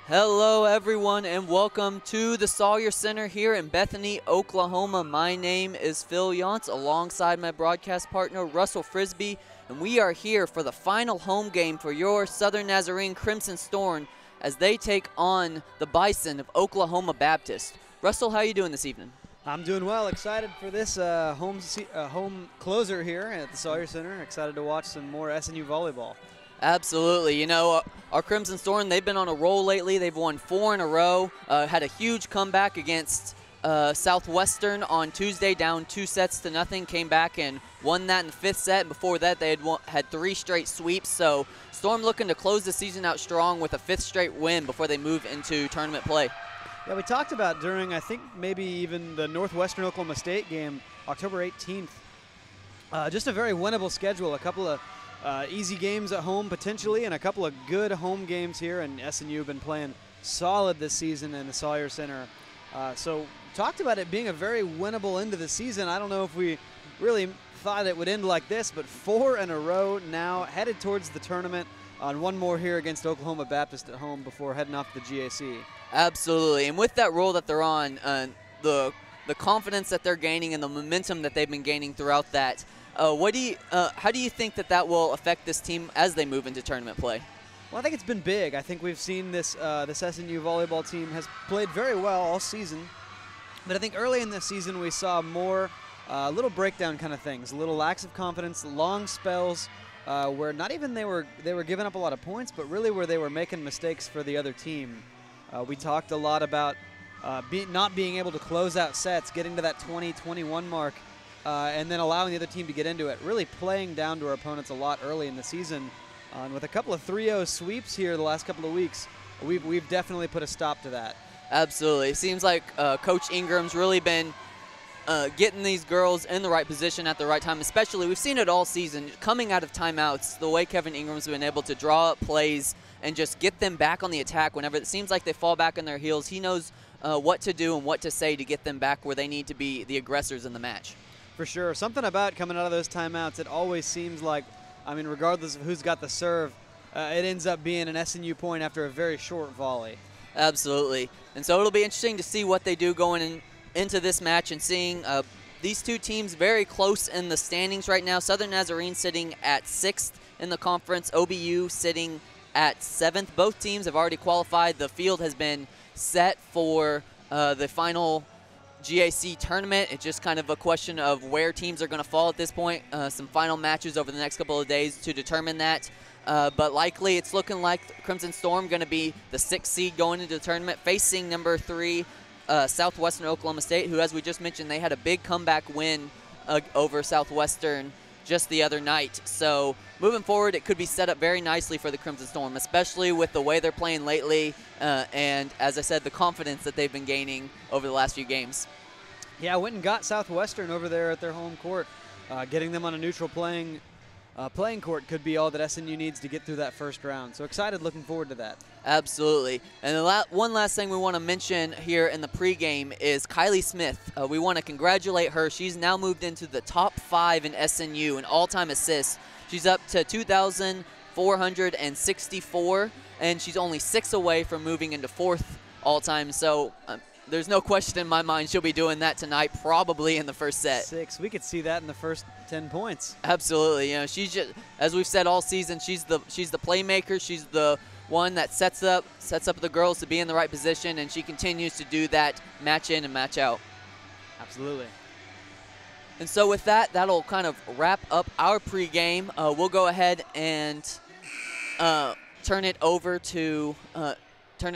Hello everyone and welcome to the Sawyer Center here in Bethany, Oklahoma. My name is Phil Younts alongside my broadcast partner Russell Frisbee, and we are here for the final home game for your Southern Nazarene Crimson Storm as they take on the Bison of Oklahoma Baptist. Russell, how are you doing this evening? I'm doing well. Excited for this home closer here at the Sawyer Center. Excited to watch some more SNU volleyball. Absolutely. You know, our Crimson Storm, they've been on a roll lately. They've won 4 in a row, had a huge comeback against Southwestern on Tuesday, down 2-0, came back and won that in the 5th set. And before that, they had 3 straight sweeps. So Storm looking to close the season out strong with a 5th straight win before they move into tournament play. Yeah, we talked about during, I think, maybe even the Northwestern Oklahoma State game, October 18th. Just a very winnable schedule, a couple of easy games at home potentially, and a couple of good home games here, and SNU have been playing solid this season in the Sawyer Center. So talked about it being a very winnable end of the season. I don't know if we really thought it would end like this, but 4 in a row now, headed towards the tournament on one more here against Oklahoma Baptist at home before heading off to the GAC. Absolutely, and with that roll that they're on, the confidence that they're gaining and the momentum that they've been gaining throughout that, how do you think that will affect this team as they move into tournament play? Well, I think it's been big. I think we've seen this SNU volleyball team has played very well all season, but I think early in the season we saw more little breakdown kind of things, a little lack of confidence, long spells where not even they were giving up a lot of points, but really where they were making mistakes for the other team. We talked a lot about not being able to close out sets, getting to that 20-21 mark, and then allowing the other team to get into it, really playing down to our opponents a lot early in the season. And with a couple of 3-0 sweeps here the last couple of weeks, we've definitely put a stop to that. Absolutely. It seems like Coach Ingram's really been getting these girls in the right position at the right time, especially we've seen it all season, coming out of timeouts, the way Kevin Ingram's been able to draw up plays and just get them back on the attack whenever it seems like they fall back on their heels. He knows what to do and what to say to get them back where they need to be the aggressors in the match. For sure. Something about coming out of those timeouts, it always seems like, I mean, regardless of who's got the serve, it ends up being an SNU point after a very short volley. Absolutely. And so it'll be interesting to see what they do going into this match and seeing these two teams very close in the standings right now. Southern Nazarene sitting at 6th in the conference, OBU sitting at 7th. Both teams have already qualified. The field has been set for the final GAC tournament. It's just kind of a question of where teams are going to fall at this point. Some final matches over the next couple of days to determine that. But likely it's looking like Crimson Storm going to be the 6th seed going into the tournament, facing number 3, Southwestern Oklahoma State, who, as we just mentioned, they had a big comeback win over Southwestern just the other night. So moving forward, it could be set up very nicely for the Crimson Storm, especially with the way they're playing lately and, as I said, the confidence that they've been gaining over the last few games. Yeah, I went and got Southwestern over there at their home court. Getting them on a neutral playing court could be all that SNU needs to get through that first round. So excited, looking forward to that. Absolutely. And one last thing we want to mention here in the pregame is Kylie Smith. We want to congratulate her. She's now moved into the top 5 in SNU in all-time assists. She's up to 2,464, and she's only 6 away from moving into 4th all-time. So there's no question in my mind she'll be doing that tonight, probably in the first set. 6. We could see that in the first 10 points. Absolutely. You know, she's just, as we've said all season, she's the playmaker. She's the one that sets up the girls to be in the right position, and she continues to do that match in and match out. Absolutely. And so with that, that'll kind of wrap up our pregame. We'll go ahead and turn it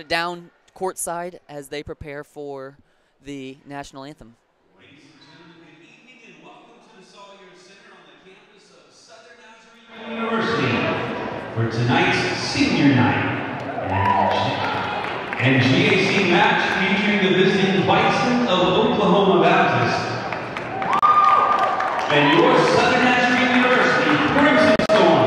down courtside as they prepare for the national anthem. Ladies and gentlemen, good evening and welcome to the Sawyer Center on the campus of Southern Nazarene University for tonight's senior night and GAC match featuring the visiting Bison of Oklahoma Baptist and your Southern Nazarene University Crimson Storm.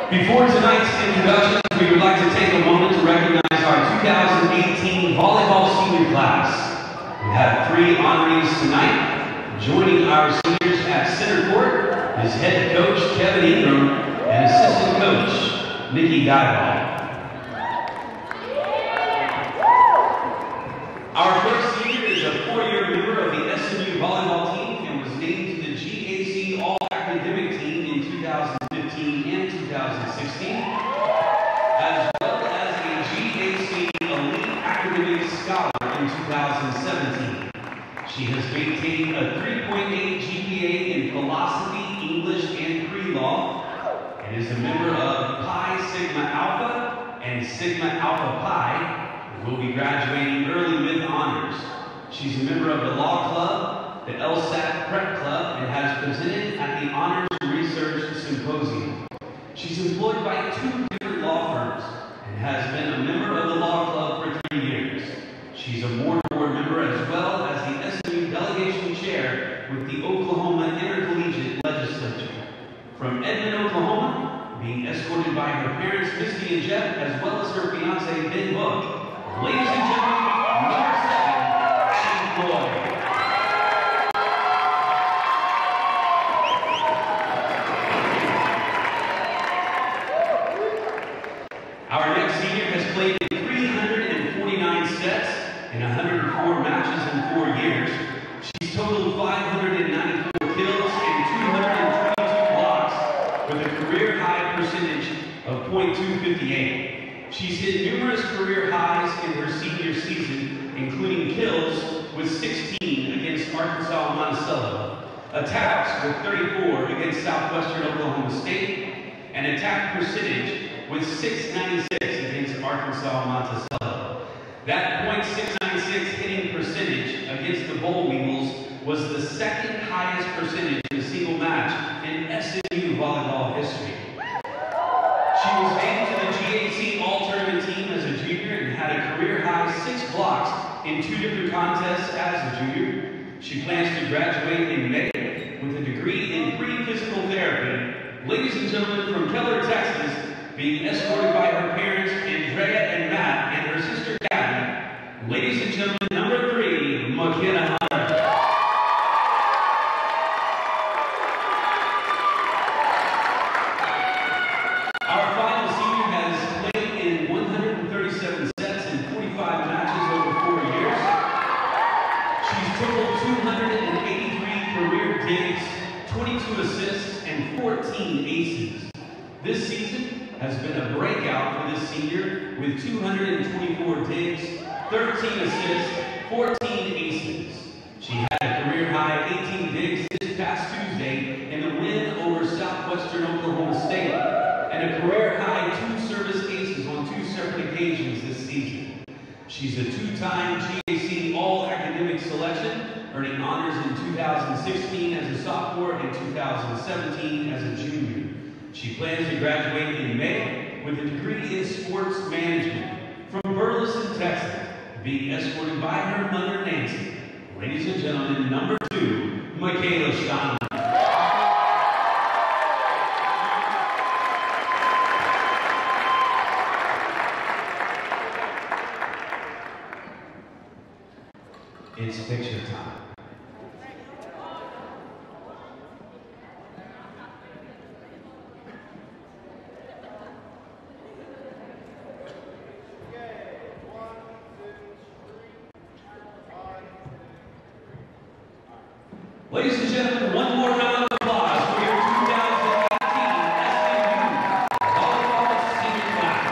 Before tonight's introductions, we would like to take a moment to recognize our 2018 volleyball senior class. We have 3 honorees tonight. Joining our seniors at center court is head coach Kevin Ingram and assistant Dive. Our first senior is a 4-year member of the SNU volleyball team and was named to the GAC All-Academic Team in 2015 and 2016, as well as a GAC Elite Academic Scholar in 2017. She has maintained a 3.8 GPA in philosophy, English, and pre-law, and is a member of Pi Sigma Alpha and Sigma Alpha Pi, and will be graduating early with honors. She's a member of the Law Club, the LSAT Prep Club, and has presented at the Honors Research Symposium. She's employed by 2 different law firms and has been a member of the Law Club for 3 years. She's a board member as well as the SNU Delegation Chair with the Oklahoma Intercollegiate Legislature. From Edmond, Oklahoma, being escorted by her parents, Misty and Jeff, as well as her fiance, Ben Book. Ladies and gentlemen, number 7, Chief Lloyd. Our next senior has played in 349 sets in 104 matches in 4 years. She's totaled 594 kills and 222 blocks with a career high percentage of .258. She's hit numerous career highs in her senior season, including kills with 16 against Arkansas Monticello, attacks with 34 against Southwestern Oklahoma State, and attack percentage with 696 against Arkansas Monticello. That .696 hitting percentage against the Boll Weevils was the second highest percentage in a single match in SNU volleyball history. She was named to the GAC All-Tournament team as a junior and had a career-high 6 blocks in 2 different contests as a junior. She plans to graduate in May with a degree in pre-physical therapy. Ladies and gentlemen, from Keller, Texas, being escorted by her parents, Andrea and Matt, and her sister, Gabby. Ladies and gentlemen, number 3, McKenna Hunter. Our final senior has played in 137 sets and 45 matches over 4 years. She's totaled 283 career digs, 22 assists, and 14 aces. This season has been a breakout for this senior with 224 digs, 13 assists, 14 aces. She had a career-high 18 digs this past Tuesday in the win over Southwestern Oklahoma State, and a career-high 2 service aces on 2 separate occasions this season. She's a 2-time GAC All-Academic Selection, earning honors in 2016 as a sophomore and 2017 as a junior. She plans to graduate in May with a degree in sports management from Burleson, Texas, being escorted by her mother, Nancy. Ladies and gentlemen, number 2, Michaela Stein. It's picture time. Ladies and gentlemen, one more round of applause for your 2018 SNU Volleyball Senior Class.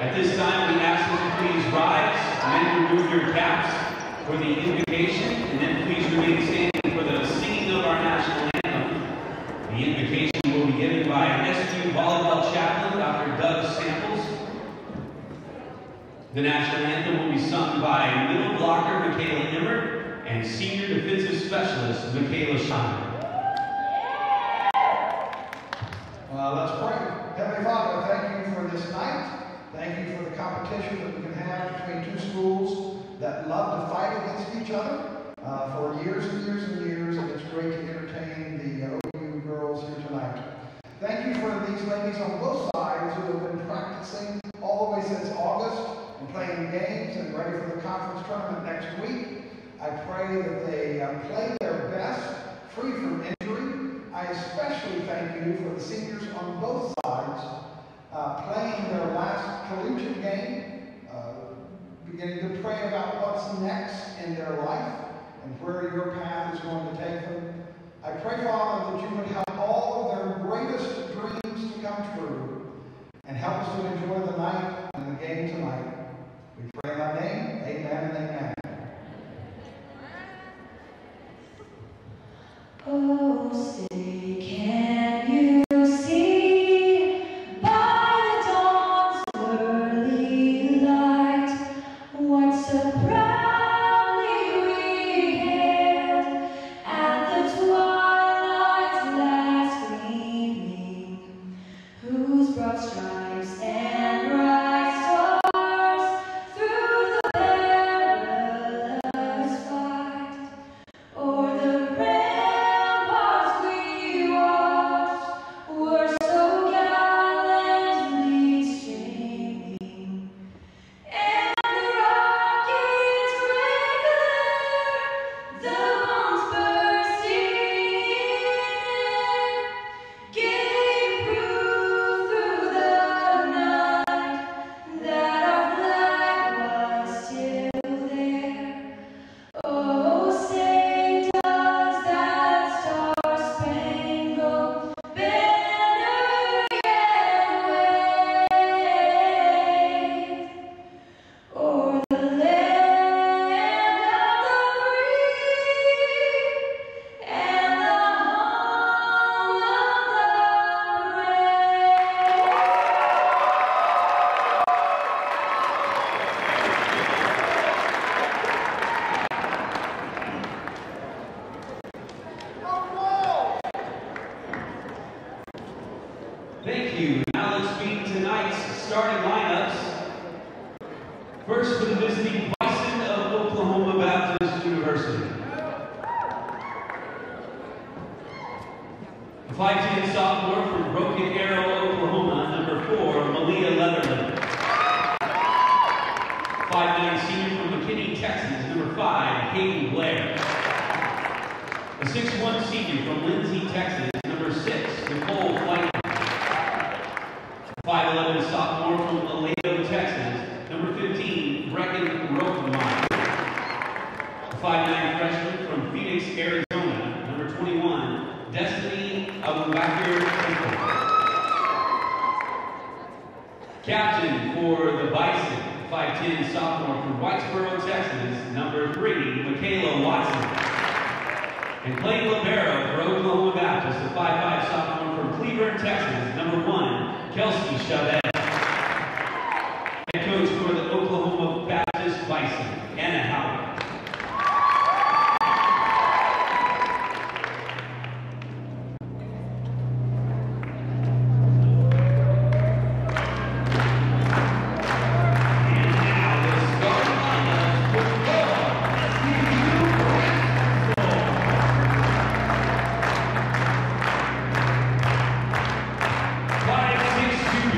At this time, we ask that you please rise and then remove your caps for the invocation, and then please remain standing for the singing of our national anthem. The invocation will be given by SNU volleyball chaplain, Dr. Doug Samples. The national anthem will be sung by middle blocker Michaela Emmert and senior defensive specialist Michaela Shiner. Let's pray. Heavenly Father, thank you for this night. Thank you for the competition that we can have between 2 schools that love to fight against each other for years and years and years. And it's great to entertain the OU girls tournament next week. I pray that they play their best, free from injury. I especially thank you for the seniors on both sides playing their last collegiate game, beginning to pray about what's next in their life and where your path is going to take them. I pray, Father, that you would help all of their greatest dreams to come true and help us to enjoy the night and the game tonight. We pray in thy name. Amen and amen. Oh, say, can you see by the dawn's early light what so proudly we hailed at the twilight's last gleaming, whose broad stripes and bright stars through the perilous fight o'er the ramparts we watched were so gallantly streaming, and the rockets regular, the bombs bursting in, gave proof through the night that our flag was still there. Oh, say does that star-spangled banner yet wave o'er the land of the free and the home of the brave? Thank you. Now let's meet tonight's starting lineups. First for the visiting Bison of Oklahoma Baptist University. A 5'10" sophomore from Broken Arrow, Oklahoma, number 4, Malia Leatherman. 5'9" senior from McKinney, Texas, number 5, Hayden Blair. A 6'1" senior from Lindsay, Texas, number 6, Nicole Flight. 5'11" sophomore from Aledo, Texas, number 15, Brecken Rothmeyer. A 5'9" freshman from Phoenix, Arizona, number 21, Destiny Abubakar. Captain for the Bison, 5'10" sophomore from Whitesboro, Texas, number 3, Michaela Watson. And playing libero for Oklahoma Baptist, a 5'5" sophomore from Cleburne, Texas, number 1, Kelsey Chavez. Head coach for the Oklahoma Baptist Bison, Anna Howard. And now the starting lineup for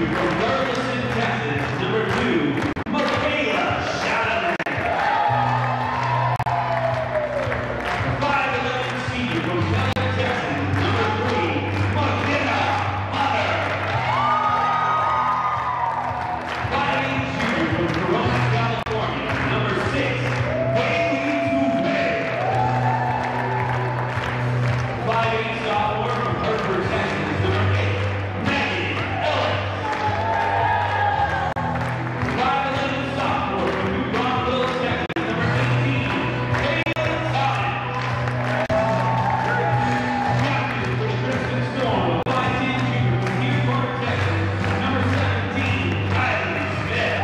from Burleson, Texas, number 2, Michaela Shanahan. A 5'11" senior from Southern Texas, number 3, McKenna Hunter. 5'8" junior from Corona, California, number 6, Haley Touvet. 5'8" sophomore from Hereford, Texas, number 8, Maggie Ellis. 5'11" sophomore from New Braunfels, Texas, number 18, Taylor Thomas. Captain for the Crimson Storm, a 5'10" junior from Newport, Texas, number 17, Kylie Smith.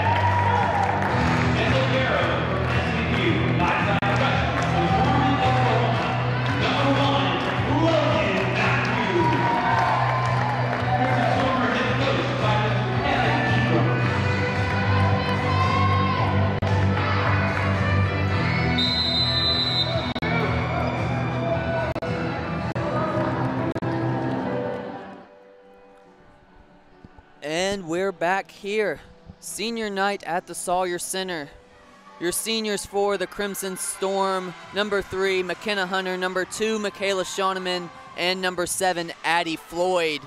And libero from SNU, 5'5" freshman from Norman, Oklahoma, number 1, Logan Matthews. Crimson Storm are head coached by Mr. Kevin Ingram. And we're back here. Senior night at the Sawyer Center. Your seniors for the Crimson Storm, number 3, McKenna Hunter, number 2, Michaela Shoneman, and number 7, Addie Floyd.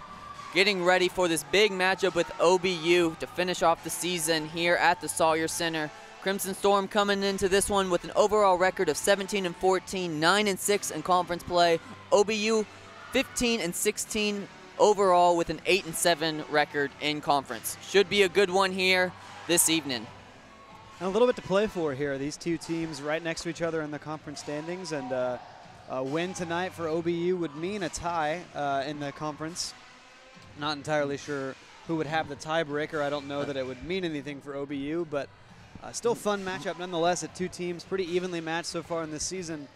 Getting ready for this big matchup with OBU to finish off the season here at the Sawyer Center. Crimson Storm coming into this one with an overall record of 17-14, 9-6 in conference play. OBU 15-16 overall with an 8-7 record in conference. Should be a good one here this evening. And a little bit to play for here. These two teams right next to each other in the conference standings, and a win tonight for OBU would mean a tie in the conference. Not entirely sure who would have the tiebreaker. I don't know that it would mean anything for OBU, but still fun matchup nonetheless at two teams, pretty evenly matched so far in this season,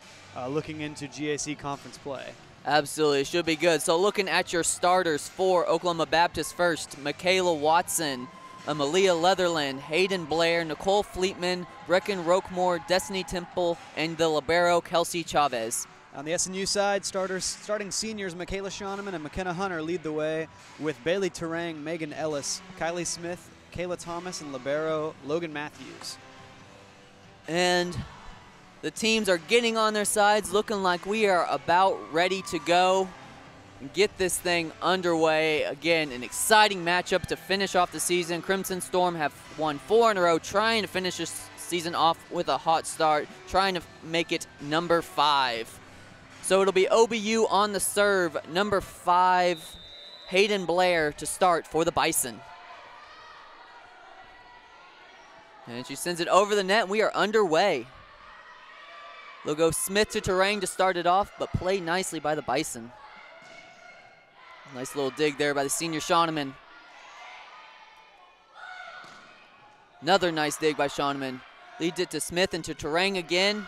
looking into GAC conference play. Absolutely, it should be good. So looking at your starters for Oklahoma Baptist first, Michaela Watson, Malia Leatherland, Hayden Blair, Nicole Fleetman, Brecken Roquemore, Destiny Temple, and the libero Kelsey Chavez. On the SNU side, starting seniors Michaela Shoneman and McKenna Hunter lead the way with Bailey Terang, Megan Ellis, Kylie Smith, Kayla Thomas, and libero Logan Matthews. And the teams are getting on their sides, looking like we are about ready to go and get this thing underway. Again, an exciting matchup to finish off the season. Crimson Storm have won 4 in a row, trying to finish this season off with a hot start, trying to make it number 5. So it'll be OBU on the serve, number 5, Hayden Blair to start for the Bison. And she sends it over the net, and we are underway. They'll go Smith to Terang to start it off, but played nicely by the Bison. Nice little dig there by the senior Shoneman. Another nice dig by Shoneman. Leads it to Smith and to Terang again.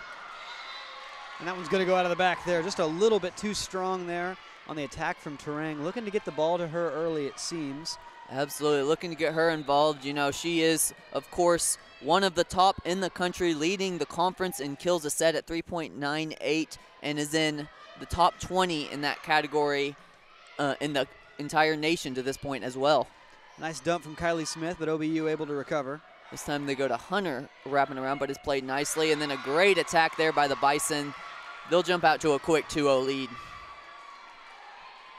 And that one's going to go out of the back there. Just a little bit too strong there on the attack from Terang. Looking to get the ball to her early, it seems. Absolutely, looking to get her involved. You know, she is, of course, one of the top in the country, leading the conference in kills a set at 3.98, and is in the top 20 in that category in the entire nation to this point as well. Nice dump from Kylie Smith, but OBU able to recover. This time they go to Hunter wrapping around, but it's played nicely, and then a great attack there by the Bison. They'll jump out to a quick 2-0 lead.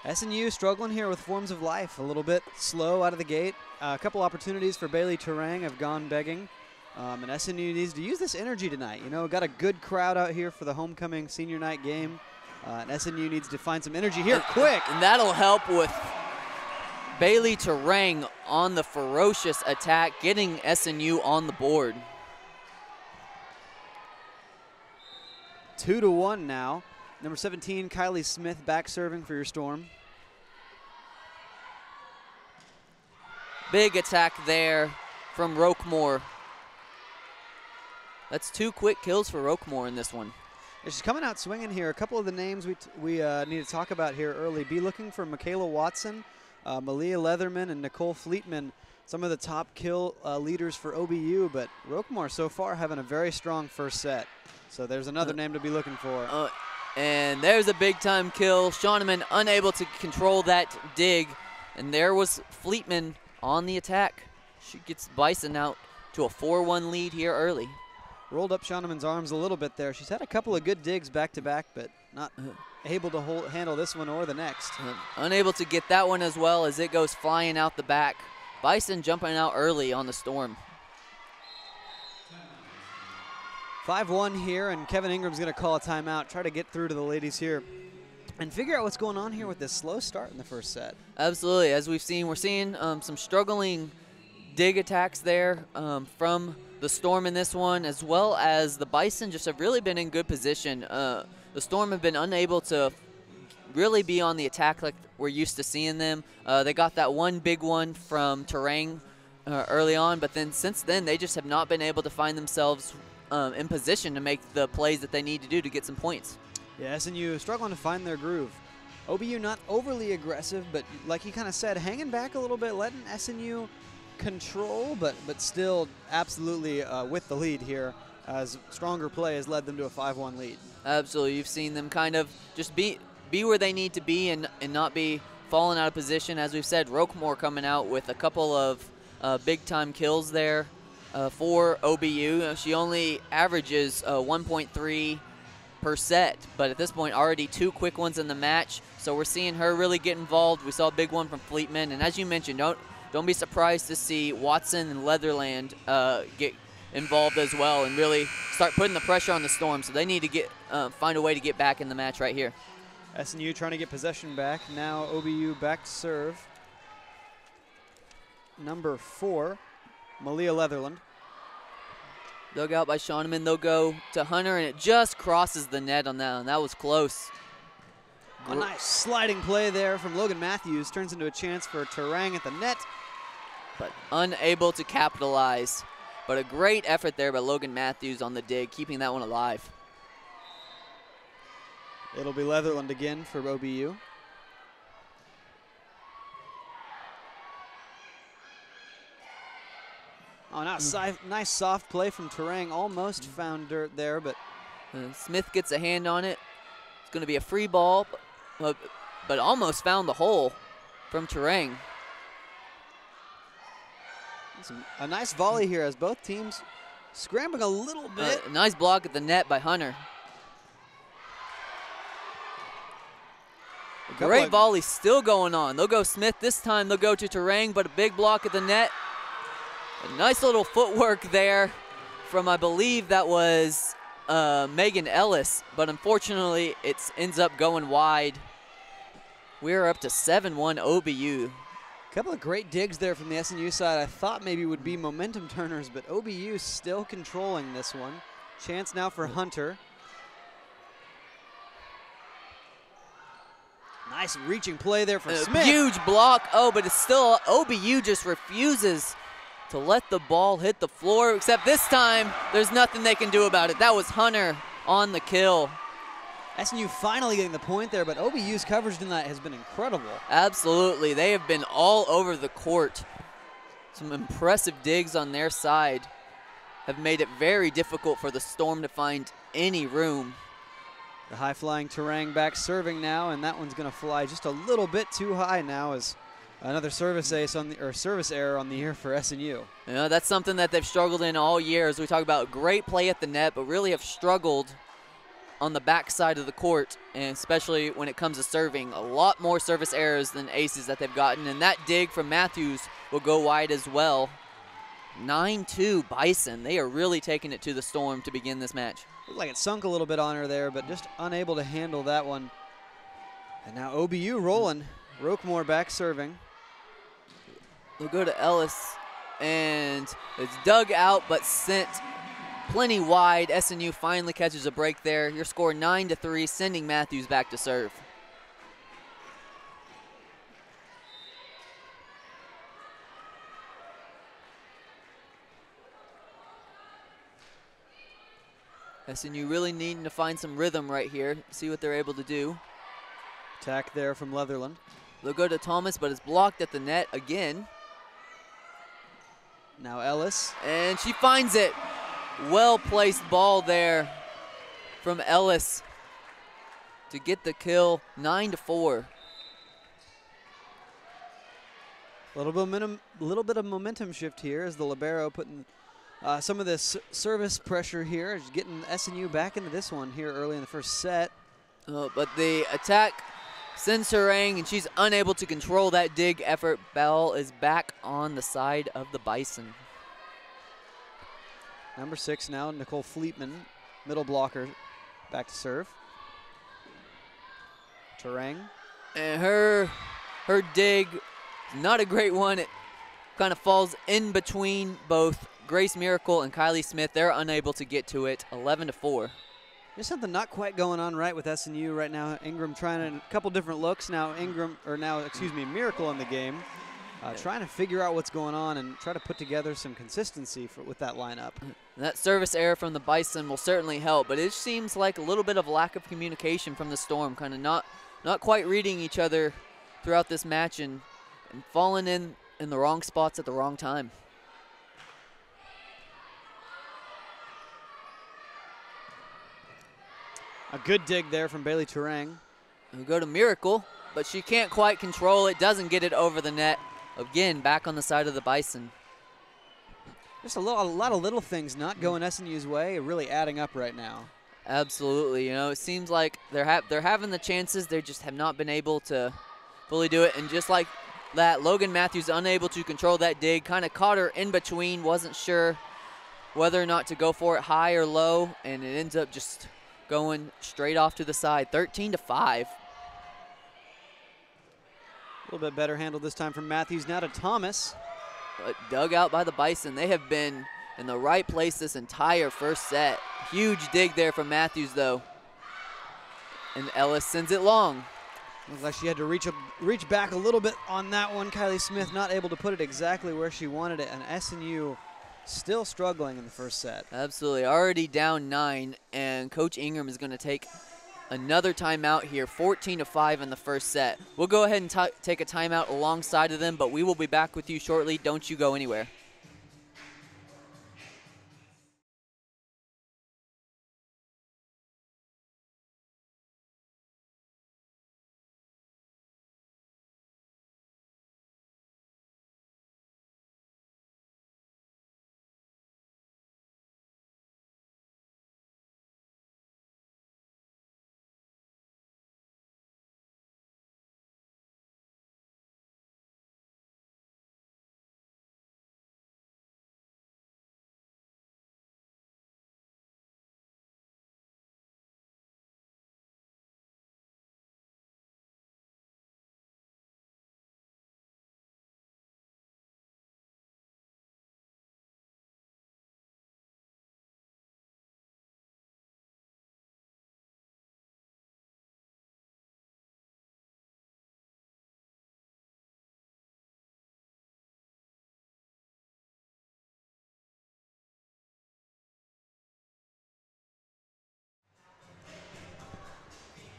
SNU struggling here with forms of life, a little bit slow out of the gate. A couple opportunities for Bailey Terang have gone begging. And SNU needs to use this energy tonight. You know, got a good crowd out here for the homecoming senior night game. And SNU needs to find some energy here quick. And that'll help with Bailey Terang on the ferocious attack, getting SNU on the board. 2-1 now. Number 17, Kylie Smith, back serving for your Storm. Big attack there from Roquemore. That's 2 quick kills for Roquemore in this one. Yeah, she's coming out swinging here. A couple of the names we need to talk about here early. Be looking for Michaela Watson, Malia Leatherman, and Nicole Fleetman, some of the top kill leaders for OBU, but Roquemore so far having a very strong first set. So there's another name to be looking for. And there's a big-time kill. Shoneman unable to control that dig. And there was Fleetman on the attack. She gets Bison out to a 4-1 lead here early. Rolled up Shoneman's arms a little bit there. She's had a couple of good digs back-to-back, but not able to handle this one or the next. Unable to get that one as well as it goes flying out the back. Bison jumping out early on the Storm. 5-1 here, and Kevin Ingram's going to call a timeout, try to get through to the ladies here and figure out what's going on here with this slow start in the first set. Absolutely. As we've seen, we're seeing some struggling dig attacks there from the Storm in this one, as well as the Bison just have really been in good position. The Storm have been unable to really be on the attack like we're used to seeing them. They got that one big one from Terang early on, but then since then they just have not been able to find themselves in position to make the plays that they need to do to get some points. Yeah, SNU struggling to find their groove. OBU not overly aggressive, but like you kind of said, hanging back a little bit, letting SNU control, but still absolutely with the lead here, as stronger play has led them to a 5-1 lead. Absolutely. You've seen them kind of just be where they need to be and not be falling out of position. As we've said, Roquemore coming out with a couple of big-time kills there for OBU. She only averages 1.3 per set, but at this point already 2 quick ones in the match. So we're seeing her really get involved. We saw a big one from Fleetman, and as you mentioned, don't be surprised to see Watson and Leatherland get involved as well and really start putting the pressure on the Storm. So they need to get find a way to get back in the match right here. SNU trying to get possession back. Now OBU back to serve. Number 4, Malia Leatherland. Dug out by Shawneman. They'll go to Hunter, and it just crosses the net on that one. That was close. A nice sliding play there from Logan Matthews. Turns into a chance for Terang at the net. But unable to capitalize. But a great effort there by Logan Matthews on the dig, keeping that one alive. It'll be Leatherland again for OBU. Oh, nice soft play from Terang. Almost found dirt there, but Smith gets a hand on it. It's going to be a free ball, but almost found the hole from Terang. A nice volley here as both teams scrambling a little bit. Nice block at the net by Hunter. Great volley still going on. They'll go Smith this time. They'll go to Terang, but a big block at the net. A nice little footwork there from, I believe that was Megan Ellis, but unfortunately it ends up going wide. We're up to 7-1 OBU. A couple of great digs there from the SNU side. I thought maybe would be momentum turners, but OBU still controlling this one. Chance now for Hunter. Nice reaching play there for Smith. Huge block. Oh, but it's still, OBU just refuses to let the ball hit the floor, except this time there's nothing they can do about it. That was Hunter on the kill. SNU finally getting the point there, but OBU's coverage tonight has been incredible. Absolutely. They have been all over the court. Some impressive digs on their side have made it very difficult for the Storm to find any room. The high-flying Terang back serving now, and that one's going to fly just a little bit too high now as another service ace on the, or service error on the year for SNU. Yeah, that's something that they've struggled in all year. As we talk about great play at the net, but really have struggled on the back side of the court, and especially when it comes to serving. A lot more service errors than aces that they've gotten, and that dig from Matthews will go wide as well. 9-2 Bison. They are really taking it to the Storm to begin this match. Looked like it sunk a little bit on her there, but just unable to handle that one. And now OBU rolling. Roquemore back serving. We'll go to Ellis, and it's dug out but sent plenty wide. SNU finally catches a break there. Your score 9-3, sending Matthews back to serve. SNU really needing to find some rhythm right here, see what they're able to do. Attack there from Leatherland. They'll go to Thomas, but it's blocked at the net again. Now Ellis. And she finds it. Well-placed ball there from Ellis to get the kill, 9-4. A little bit of momentum shift here as the libero putting some of this service pressure here, is getting SNU back into this one here early in the first set. But the attack sends Terang, and she's unable to control that dig effort. Bell is back on the side of the Bison. Number 6 now, Nicole Fleetman, middle blocker, back to serve. Terang. And her dig, not a great one. It kind of falls in between both Grace Miracle and Kylie Smith. They're unable to get to it, 11-4. There's something not quite going on right with SNU right now. Ingram trying a couple different looks now. Miracle in the game. Trying to figure out what's going on and try to put together some consistency with that lineup. That service error from the Bison will certainly help, but it seems like a little bit of lack of communication from the Storm, kind of not quite reading each other throughout this match and falling in the wrong spots at the wrong time. A good dig there from Bailey Terang. We'll go to Miracle, but she can't quite control it, doesn't get it over the net. Again, back on the side of the Bison. Just a lot of little things not going SNU's way, really adding up right now. Absolutely. You know, it seems like they're having the chances. They just have not been able to fully do it. And just like that, Logan Matthews unable to control that dig, kind of caught her in between, wasn't sure whether or not to go for it high or low, and it ends up just going straight off to the side, 13-5. A little bit better handled this time from Matthews. Now to Thomas. But dug out by the Bison. They have been in the right place this entire first set. Huge dig there from Matthews, though. And Ellis sends it long. Looks like she had to reach back a little bit on that one. Kylie Smith not able to put it exactly where she wanted it, and SNU still struggling in the first set. Absolutely, already down 9, and Coach Ingram is going to take another timeout here, 14-5 in the first set. We'll go ahead and take a timeout alongside of them, but we will be back with you shortly. Don't you go anywhere.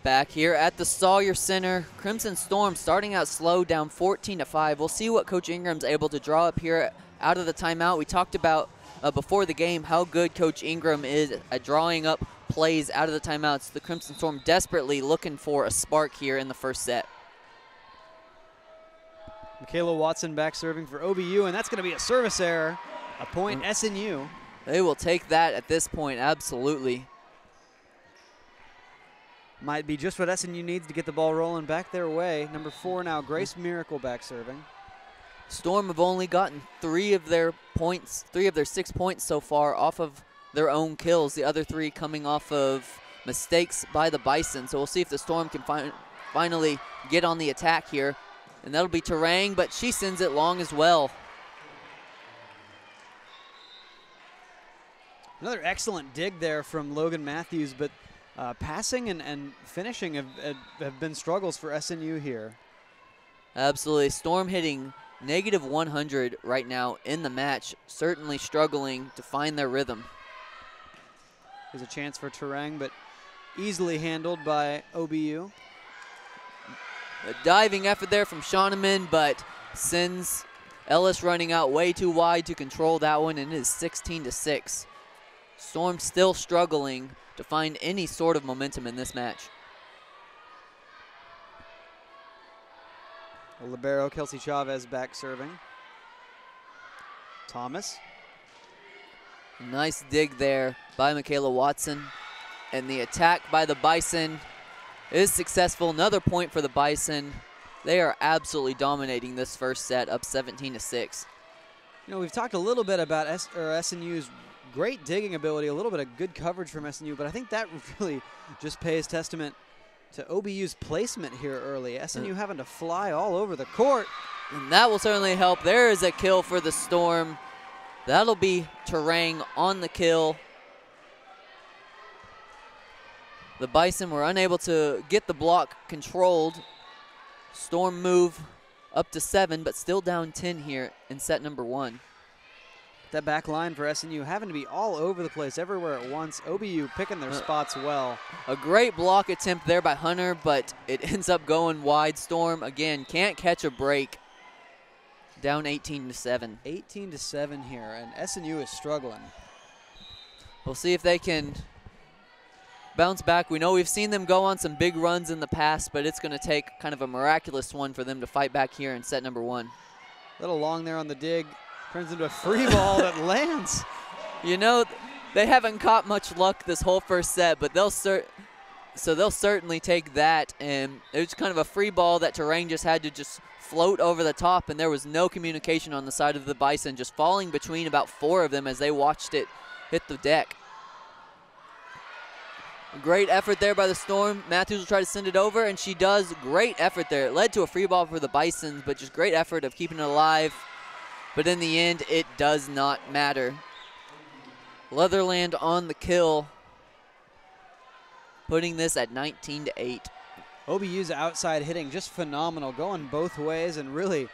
Back here at the Sawyer Center, Crimson Storm starting out slow, down 14-5. We'll see what Coach Ingram's able to draw up here out of the timeout. We talked about before the game how good Coach Ingram is at drawing up plays out of the timeouts. The Crimson Storm desperately looking for a spark here in the first set. Michaela Watson back serving for OBU, and that's going to be a service error. A point SNU. They will take that at this point, absolutely. Might be just what SNU needs to get the ball rolling back their way. Number 4 now, Grace Miracle back serving. Storm have only gotten 3 of their 6 points so far off of their own kills. The other 3 coming off of mistakes by the Bison. So we'll see if the Storm can finally get on the attack here. And that'll be Terang, but she sends it long as well. Another excellent dig there from Logan Matthews, but passing and finishing have been struggles for SNU here. Absolutely. Storm hitting -100 right now in the match, certainly struggling to find their rhythm. There's a chance for Terang, but easily handled by OBU. A diving effort there from Shoneman, but sends Ellis running out way too wide to control that one, and it is 16-6. Storm still struggling to find any sort of momentum in this match. Libero Kelsey Chavez back serving. Thomas. Nice dig there by Michaela Watson. And the attack by the Bison is successful. Another point for the Bison. They are absolutely dominating this first set, up 17-6. You know, we've talked a little bit about SNU's great digging ability, a little bit of good coverage from SNU, but I think that really just pays testament to OBU's placement here early. SNU having to fly all over the court. And that will certainly help. There is a kill for the Storm. That'll be Terang on the kill. The Bison were unable to get the block controlled. Storm move up to 7, but still down 10 here in set number 1. That back line for SNU having to be all over the place, everywhere at once. OBU picking their spots well. A great block attempt there by Hunter, but it ends up going wide. Storm, again, can't catch a break. Down 18-7. 18-7 here, and SNU is struggling. We'll see if they can bounce back. We know we've seen them go on some big runs in the past, but it's going to take kind of a miraculous one for them to fight back here in set number 1. A little long there on the dig. Turns into a free ball that lands. You know, they haven't caught much luck this whole first set, but they'll certainly take that. And it was kind of a free ball that Terrain just had to just float over the top, and there was no communication on the side of the Bison, just falling between about 4 of them as they watched it hit the deck. Great effort there by the Storm. Matthews will try to send it over, and she does. Great effort there. It led to a free ball for the Bisons, but just great effort of keeping it alive. But in the end, it does not matter. Leatherland on the kill, putting this at 19-8. OBU's outside hitting just phenomenal, going both ways, and really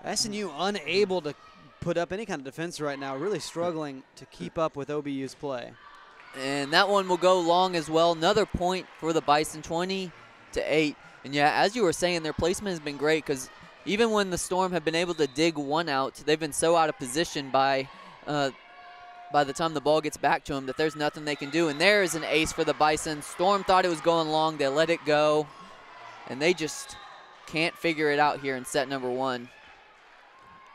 SNU unable to put up any kind of defense right now, really struggling to keep up with OBU's play. And that one will go long as well. Another point for the Bison, 20-8. And yeah, as you were saying, their placement has been great, because even when the Storm have been able to dig one out, they've been so out of position by the time the ball gets back to them that there's nothing they can do. And there is an ace for the Bison. Storm thought it was going long. They let it go, and they just can't figure it out here in set number 1.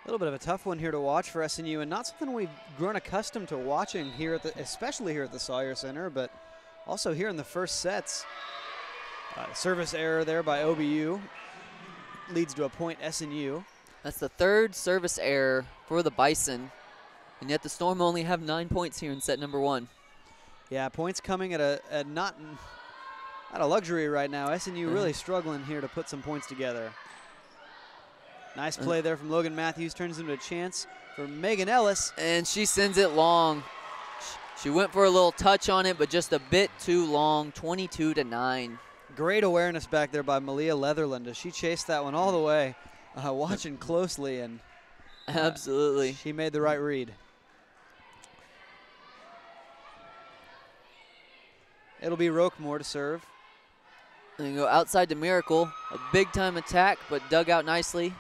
A little bit of a tough one here to watch for SNU, and not something we've grown accustomed to watching here, especially here at the Sawyer Center, but also here in the first sets. Service error there by OBU leads to a point SNU. That's the 3rd service error for the Bison, and yet the Storm only have 9 points here in set number 1. Yeah, points coming at not a luxury right now. SNU really struggling here to put some points together. Nice play there from Logan Matthews, turns into a chance for Megan Ellis. And she sends it long. She went for a little touch on it, but just a bit too long, 22-9. Great awareness back there by Malia Leatherland as she chased that one all the way, watching closely, and absolutely, she made the right read. It'll be Roquemore to serve. And you go outside to Miracle, a big-time attack, but dug out nicely.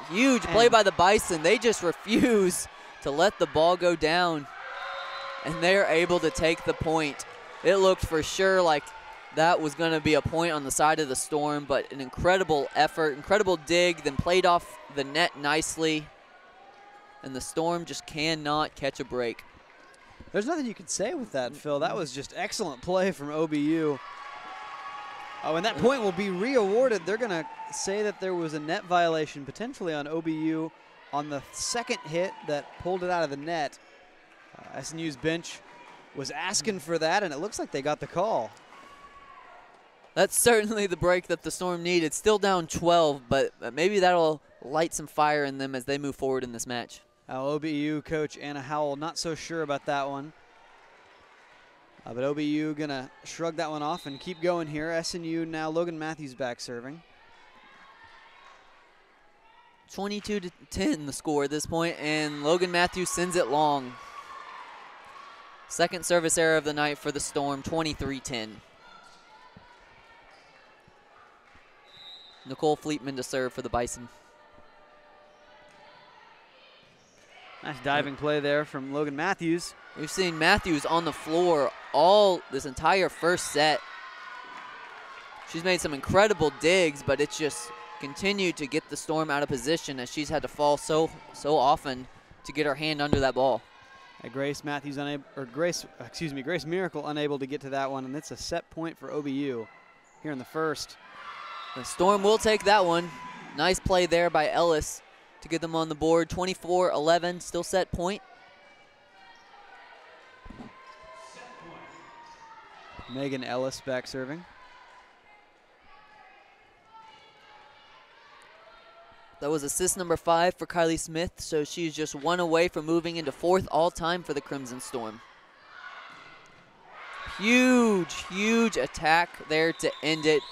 Huge play by the Bison. They just refuse to let the ball go down, and they're able to take the point. It looked for sure like that was going to be a point on the side of the Storm, but an incredible effort, incredible dig, then played off the net nicely, and the Storm just cannot catch a break. There's nothing you can say with that, Phil. That was just excellent play from OBU. Oh, and that point will be re-awarded. They're going to say that there was a net violation potentially on OBU on the 2nd hit that pulled it out of the net. SNU's bench was asking for that, and it looks like they got the call. That's certainly the break that the Storm needed. Still down 12, but maybe that'll light some fire in them as they move forward in this match. OBU coach Anna Howell not so sure about that one. But OBU going to shrug that one off and keep going here. SNU now, Logan Matthews back serving. 22-10 the score at this point, and Logan Matthews sends it long. 2nd service error of the night for the Storm, 23-10. Nicole Fleetman to serve for the Bison. Nice diving play there from Logan Matthews. We've seen Matthews on the floor all this entire first set. She's made some incredible digs, but it's just continued to get the Storm out of position as she's had to fall so often to get her hand under that ball. Grace Miracle unable to get to that one, and it's a set point for OBU here in the first. The Storm will take that one. Nice play there by Ellis to get them on the board. 24-11, still set point. Megan Ellis back serving. That was assist number 5 for Kylie Smith, so she's just 1 away from moving into 4th all-time for the Crimson Storm. Huge attack there to end it.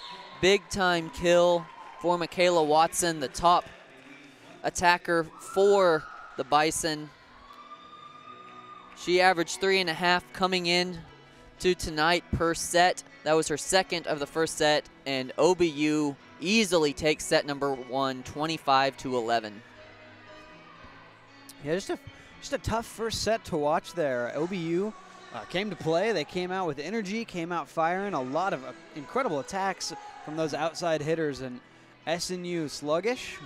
Big-time kill for Michaela Watson, the top attacker for the Bison. She averaged 3.5 coming in to tonight per set. That was her 2nd of the first set, and OBU easily takes set number 1, 25-11. Yeah, just a tough first set to watch there. OBU came to play. They came out with energy, came out firing, a lot of incredible attacks from those outside hitters, and SNU sluggish,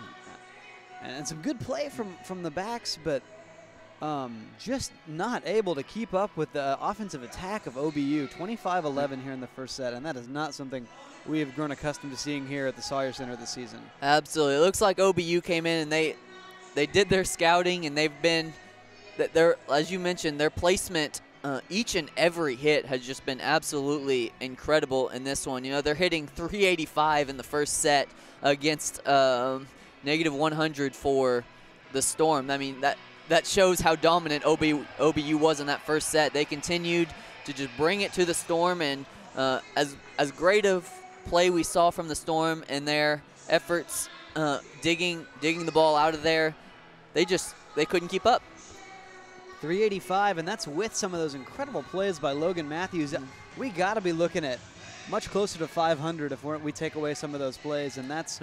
and some good play from the backs, but just not able to keep up with the offensive attack of OBU. 25-11 here in the first set, and that is not something we have grown accustomed to seeing here at the Sawyer Center this season. Absolutely. It looks like OBU came in and they did their scouting, and they've been, as you mentioned, their placement, each and every hit has just been absolutely incredible in this one. You know, they're hitting 385 in the first set against negative 100 for the Storm. I mean, that shows how dominant OBU was in that first set. They continued to just bring it to the Storm, and as great of play we saw from the Storm and their efforts digging the ball out of there, they couldn't keep up. 385, and that's with some of those incredible plays by Logan Matthews. We got to be looking at much closer to 500 if we take away some of those plays, and that's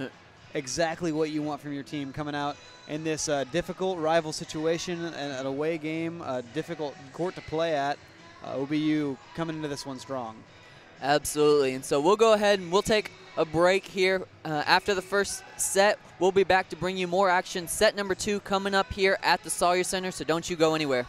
exactly what you want from your team coming out in this difficult rival situation and an away game, a difficult court to play at. OBU coming into this one strong. Absolutely, and so we'll go ahead and we'll take a break here. After the first set, we'll be back to bring you more action. Set number 2 coming up here at the Sawyer Center, so don't you go anywhere.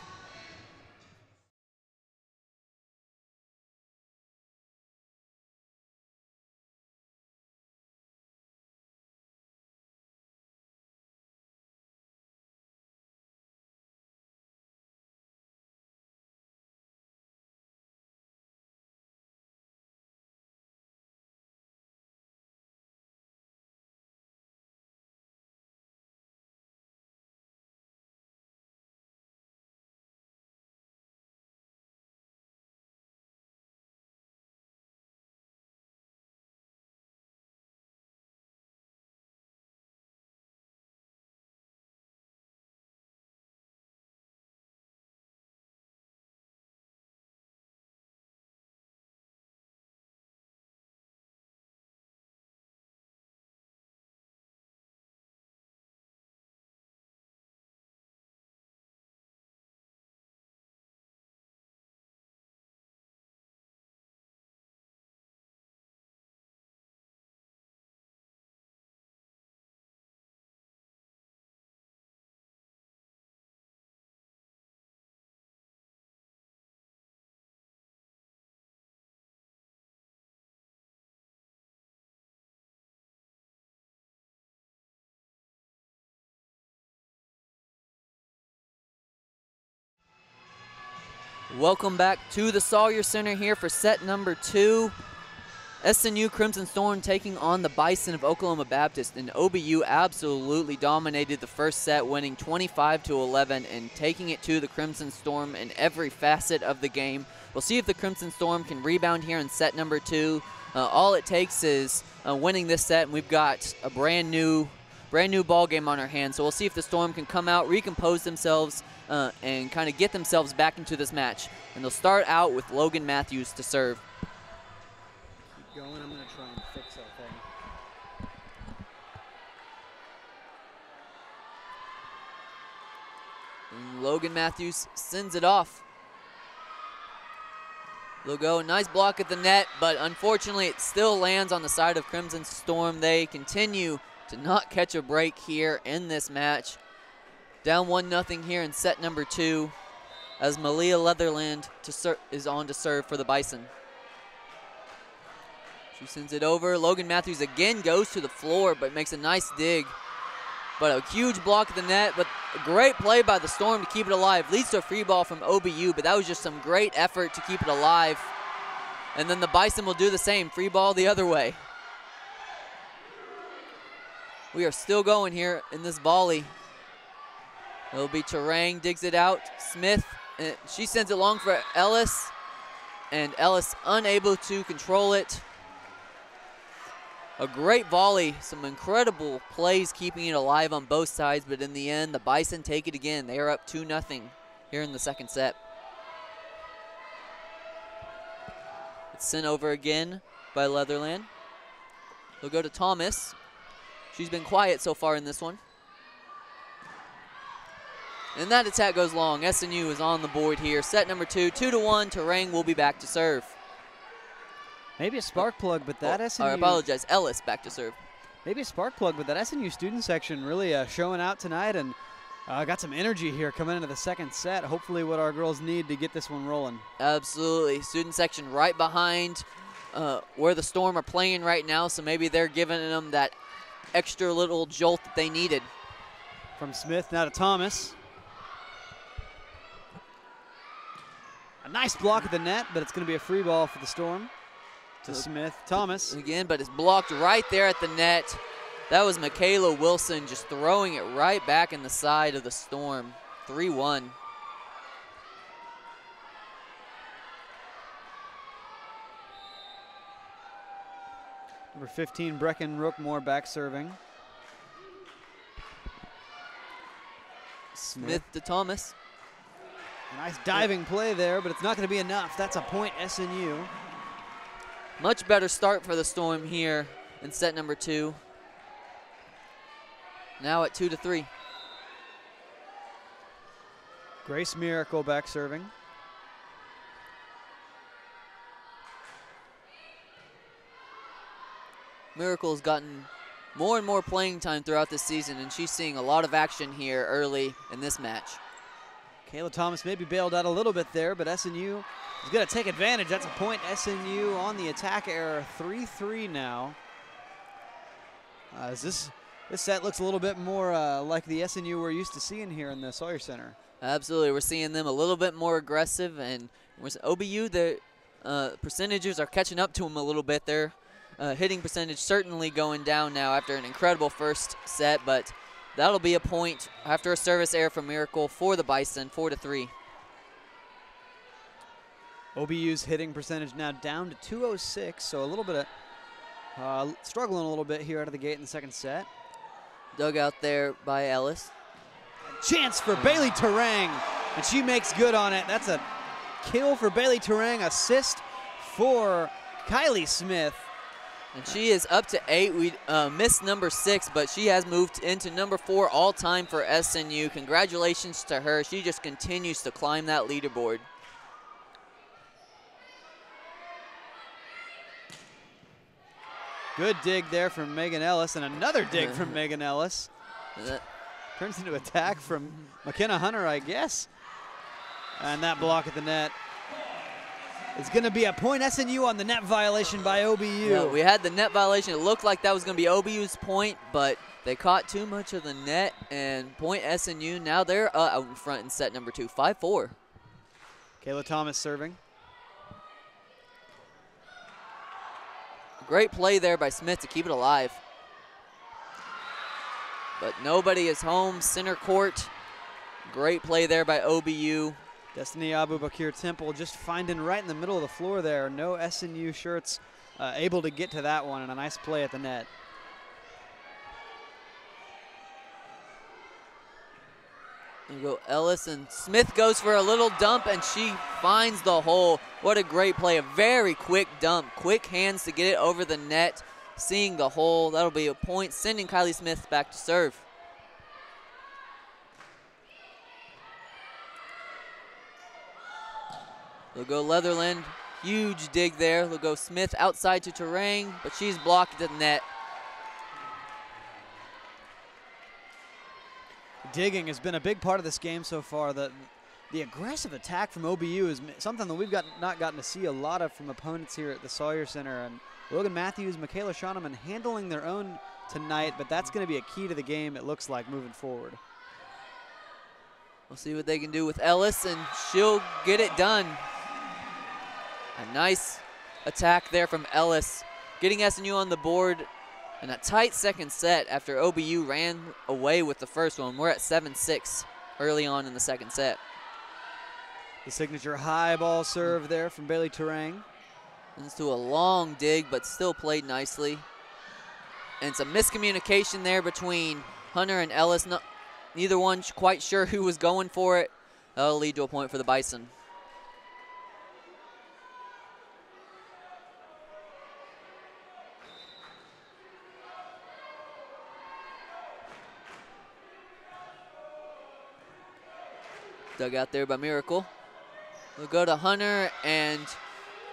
Welcome back to the Sawyer Center here for set number 2. SNU Crimson Storm taking on the Bison of Oklahoma Baptist, and OBU absolutely dominated the first set, winning 25-11 and taking it to the Crimson Storm in every facet of the game. We'll see if the Crimson Storm can rebound here in set number 2. All it takes is winning this set, and we've got a brand new ball game on our hands. So we'll see if the Storm can come out, recompose themselves, and kind of get themselves back into this match. And they'll start out with Logan Matthews to serve. Keep going. I'm going to try and fix that thing. And Logan Matthews sends it off. They'll go, nice block at the net, but unfortunately it still lands on the side of Crimson Storm. They continue to not catch a break here in this match. Down 1-0 here in set number 2 as Malia Leatherland is on to serve for the Bison. She sends it over. Logan Matthews again goes to the floor but makes a nice dig. But a huge block at the net, but a great play by the Storm to keep it alive. Leads to a free ball from OBU, but that was just some great effort to keep it alive. And then the Bison will do the same. Free ball the other way. We are still going here in this volley. It'll be Terang, digs it out. Smith, she sends it long for Ellis, and Ellis unable to control it. A great volley, some incredible plays keeping it alive on both sides, but in the end, the Bison take it again. They are up 2-0 here in the second set. It's sent over again by Leatherland. They'll go to Thomas. She's been quiet so far in this one. And that attack goes long. SNU is on the board here. Set number 2, 2-1. Terang will be back to serve. Maybe a spark plug, but that SNU. I apologize. Ellis back to serve. maybe a spark plug, but that SNU student section really showing out tonight, and got some energy here coming into the second set. Hopefully what our girls need to get this one rolling. Absolutely. Student section right behind where the Storm are playing right now, so maybe they're giving them that extra little jolt that they needed. From Smith now to Thomas. A nice block at the net, but it's going to be a free ball for the Storm. To Smith. Thomas. Again, but it's blocked right there at the net. That was Michaela Wilson just throwing it right back in the side of the Storm. 3-1. Number 15, Brecken Rookmore back serving. Smith to Thomas. Nice diving play there, but it's not going to be enough. That's a point SNU. Much better start for the Storm here in set number 2. Now at 2-3. Grace Miracle back serving. Miracle's gotten more and more playing time throughout this season, and she's seeing a lot of action here early in this match. Kayla Thomas maybe bailed out a little bit there, but SNU is going to take advantage. That's a point SNU on the attack error. 3-3 now. As this set looks a little bit more like the SNU we're used to seeing here in the Sawyer Center. Absolutely. We're seeing them a little bit more aggressive, and OBU, the percentages are catching up to them a little bit. Their hitting percentage certainly going down now after an incredible first set, but that'll be a point after a service error from Miracle for the Bison, 4-3. OBU's hitting percentage now down to 206, so a little bit of struggling a little bit here out of the gate in the second set. Dug out there by Ellis. Chance for Bailey Terang, and she makes good on it. That's a kill for Bailey Terang, assist for Kylie Smith. And she is up to 8. We missed number 6, but she has moved into number 4 all-time for SNU. Congratulations to her. She just continues to climb that leaderboard. Good dig there from Megan Ellis, and another dig from Megan Ellis. Turns into attack from McKenna Hunter, I guess. And that block at the net. It's going to be a point SNU on the net violation by OBU. Yeah, we had the net violation. It looked like that was going to be OBU's point, but they caught too much of the net, and point SNU. Now they're out in front in set number 2, 5-4. Kayla Thomas serving. Great play there by Smith to keep it alive. But nobody is home. Center court. Great play there by OBU. Destiny Abubakir Temple just finding right in the middle of the floor there. No SNU shirts able to get to that one, and a nice play at the net. You go Ellis, and Smith goes for a little dump, and she finds the hole. What a great play. A very quick dump. Quick hands to get it over the net. Seeing the hole. That'll be a point, sending Kylie Smith back to serve. They'll go Leatherland. Huge dig there. They'll go Smith outside to Terang, but she's blocked at the net. Digging has been a big part of this game so far. The aggressive attack from OBU is something that we've not gotten to see a lot of from opponents here at the Sawyer Center. And Logan Matthews, Michaela Schoeneman handling their own tonight, but that's going to be a key to the game, it looks like, moving forward. We'll see what they can do with Ellis, and she'll get it done. A nice attack there from Ellis, getting SNU on the board in a tight second set after OBU ran away with the first one. We're at 7-6 early on in the second set. The signature high ball serve there from Bailey Terang. Into a long dig, but still played nicely. And some miscommunication there between Hunter and Ellis. Neither one quite sure who was going for it. That'll lead to a point for the Bison. Dug out there by Miracle. We'll go to Hunter, and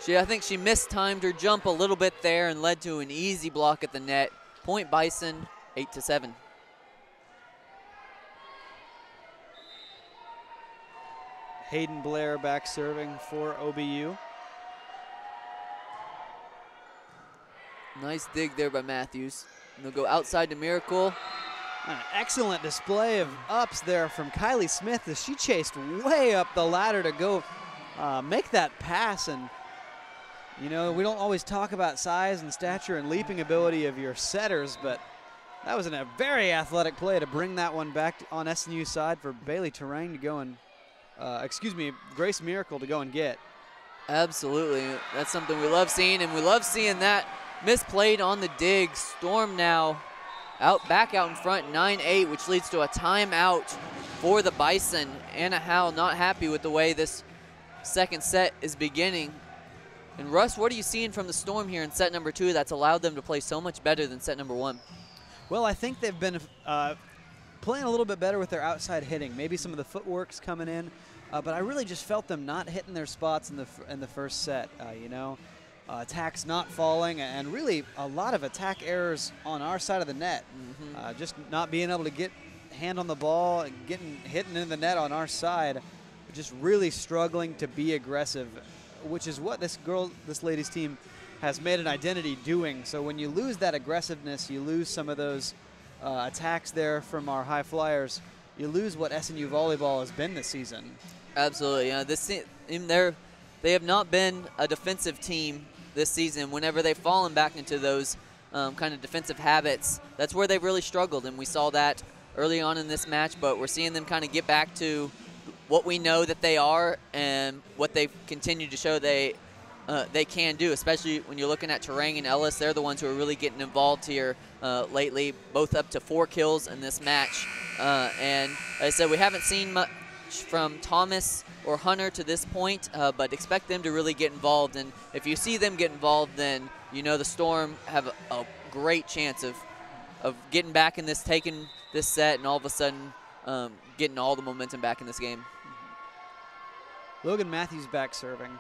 I think she mistimed her jump a little bit there and led to an easy block at the net. Point Bison, 8-7. Hayden Blair back serving for OBU. Nice dig there by Matthews. And they'll go outside to Miracle. An excellent display of ups there from Kylie Smith as she chased way up the ladder to go make that pass. And, you know, we don't always talk about size and stature and leaping ability of your setters, but that was a very athletic play to bring that one back on SNU side for Bailey Terang to go and, Grace Miracle to go and get. Absolutely. That's something we love seeing, and we love seeing that misplayed on the dig. Storm now back out in front, 9-8, which leads to a timeout for the Bison. Anna Howell not happy with the way this second set is beginning. And Russ, what are you seeing from the Storm here in set number 2 that's allowed them to play so much better than set number 1? Well, I think they've been playing a little bit better with their outside hitting. Maybe some of the footwork's coming in, but I really just felt them not hitting their spots in the first set. Attacks not falling, and really a lot of attack errors on our side of the net. Just not being able to get hand on the ball, hitting in the net on our side, just really struggling to be aggressive, which is what this ladies team has made an identity doing. So when you lose that aggressiveness, you lose some of those attacks there from our high flyers, you lose what SNU volleyball has been this season. Absolutely. This team, they have not been a defensive team this season. Whenever they've fallen back into those kind of defensive habits, that's where they've really struggled, and we saw that early on in this match, but we're seeing them kind of get back to what we know that they are and what they've continued to show they can do, especially when you're looking at Terang and Ellis. They're the ones who are really getting involved here lately, both up to 4 kills in this match. And like I said, we haven't seen much from Thomas or Hunter to this point, but expect them to really get involved. And if you see them get involved, then you know the Storm have a great chance of getting back in this, taking this set, and all of a sudden getting all the momentum back in this game. Logan Matthews back serving.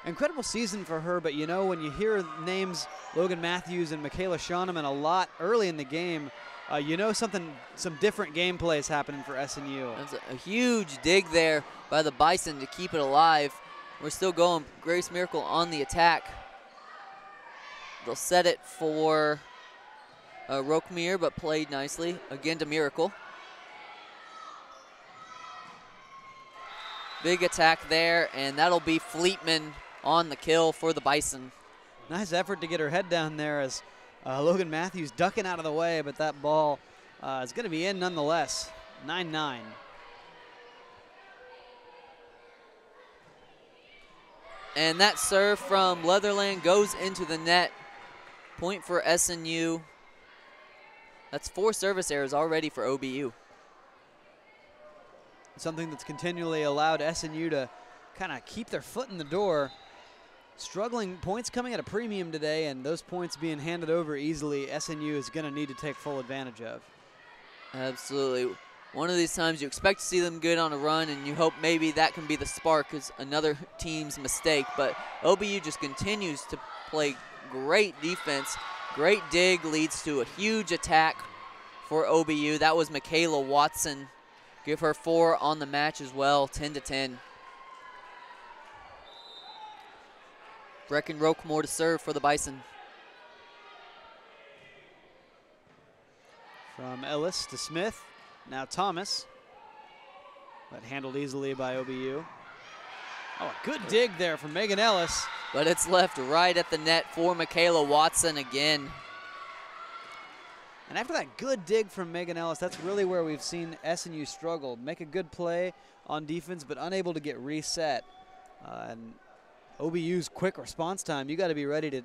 Incredible season for her, but you know, when you hear names Logan Matthews and Michaela Schoeneman a lot early in the game, you know some different gameplay is happening for SNU. That's a huge dig there by the Bison to keep it alive. We're still going. Grace Miracle on the attack. They'll set it for Roquemere, but played nicely. Again to Miracle. Big attack there, and that'll be Fleetman on the kill for the Bison. Nice effort to get her head down there as Logan Matthews ducking out of the way, but that ball is going to be in nonetheless. 9-9. And that serve from Leatherland goes into the net. Point for SNU. That's 4 service errors already for OBU. Something that's continually allowed SNU to kind of keep their foot in the door. Struggling points coming at a premium today, and those points being handed over easily, SNU is going to need to take full advantage of. Absolutely. One of these times you expect to see them good on a run, and you hope maybe that can be the spark as another team's mistake. But OBU just continues to play great defense. Great dig leads to a huge attack for OBU. That was Michaela Watson. Give her 4 on the match as well, 10-10. Brecken Roquemore to serve for the Bison. From Ellis to Smith, now Thomas, but handled easily by OBU. Oh, a good dig there from Megan Ellis. But it's left right at the net for Michaela Watson again. And after that good dig from Megan Ellis, that's really where we've seen SNU struggle. Make a good play on defense, but unable to get reset. And OBU's quick response time, you got to be ready to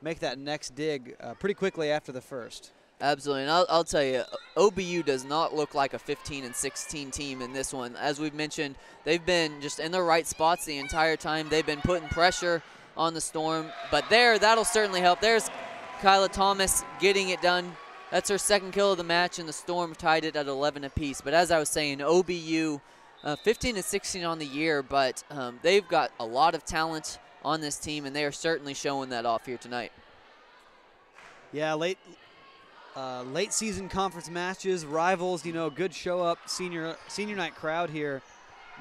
make that next dig pretty quickly after the first. Absolutely, and I'll tell you, OBU does not look like a 15-16 team in this one. As we've mentioned, they've been just in the right spots the entire time. They've been putting pressure on the Storm, but that'll certainly help. There's Kyla Thomas getting it done. That's her 2nd kill of the match, and the Storm tied it at 11 apiece. But as I was saying, OBU 15-16 on the year, but they've got a lot of talent on this team, and they are certainly showing that off here tonight. Yeah, late season conference matches, rivals, you know, good show up senior night crowd here.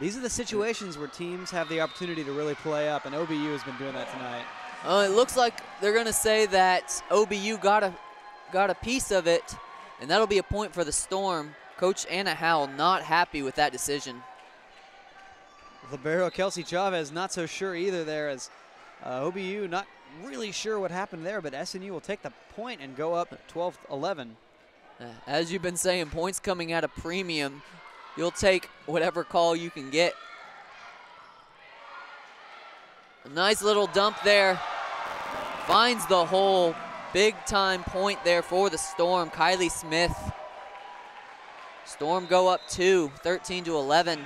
These are the situations where teams have the opportunity to really play up, and OBU has been doing that tonight. It looks like they're going to say that OBU got a piece of it, and that'll be a point for the Storm. Coach Anna Howell not happy with that decision. Libero Kelsey Chavez not so sure either there, as OBU not really sure what happened there, but SNU will take the point and go up 12-11. As you've been saying, points coming at a premium. You'll take whatever call you can get. A nice little dump there. Finds the hole. Big time point there for the Storm. Kylie Smith. Storm go up 2, 13-11.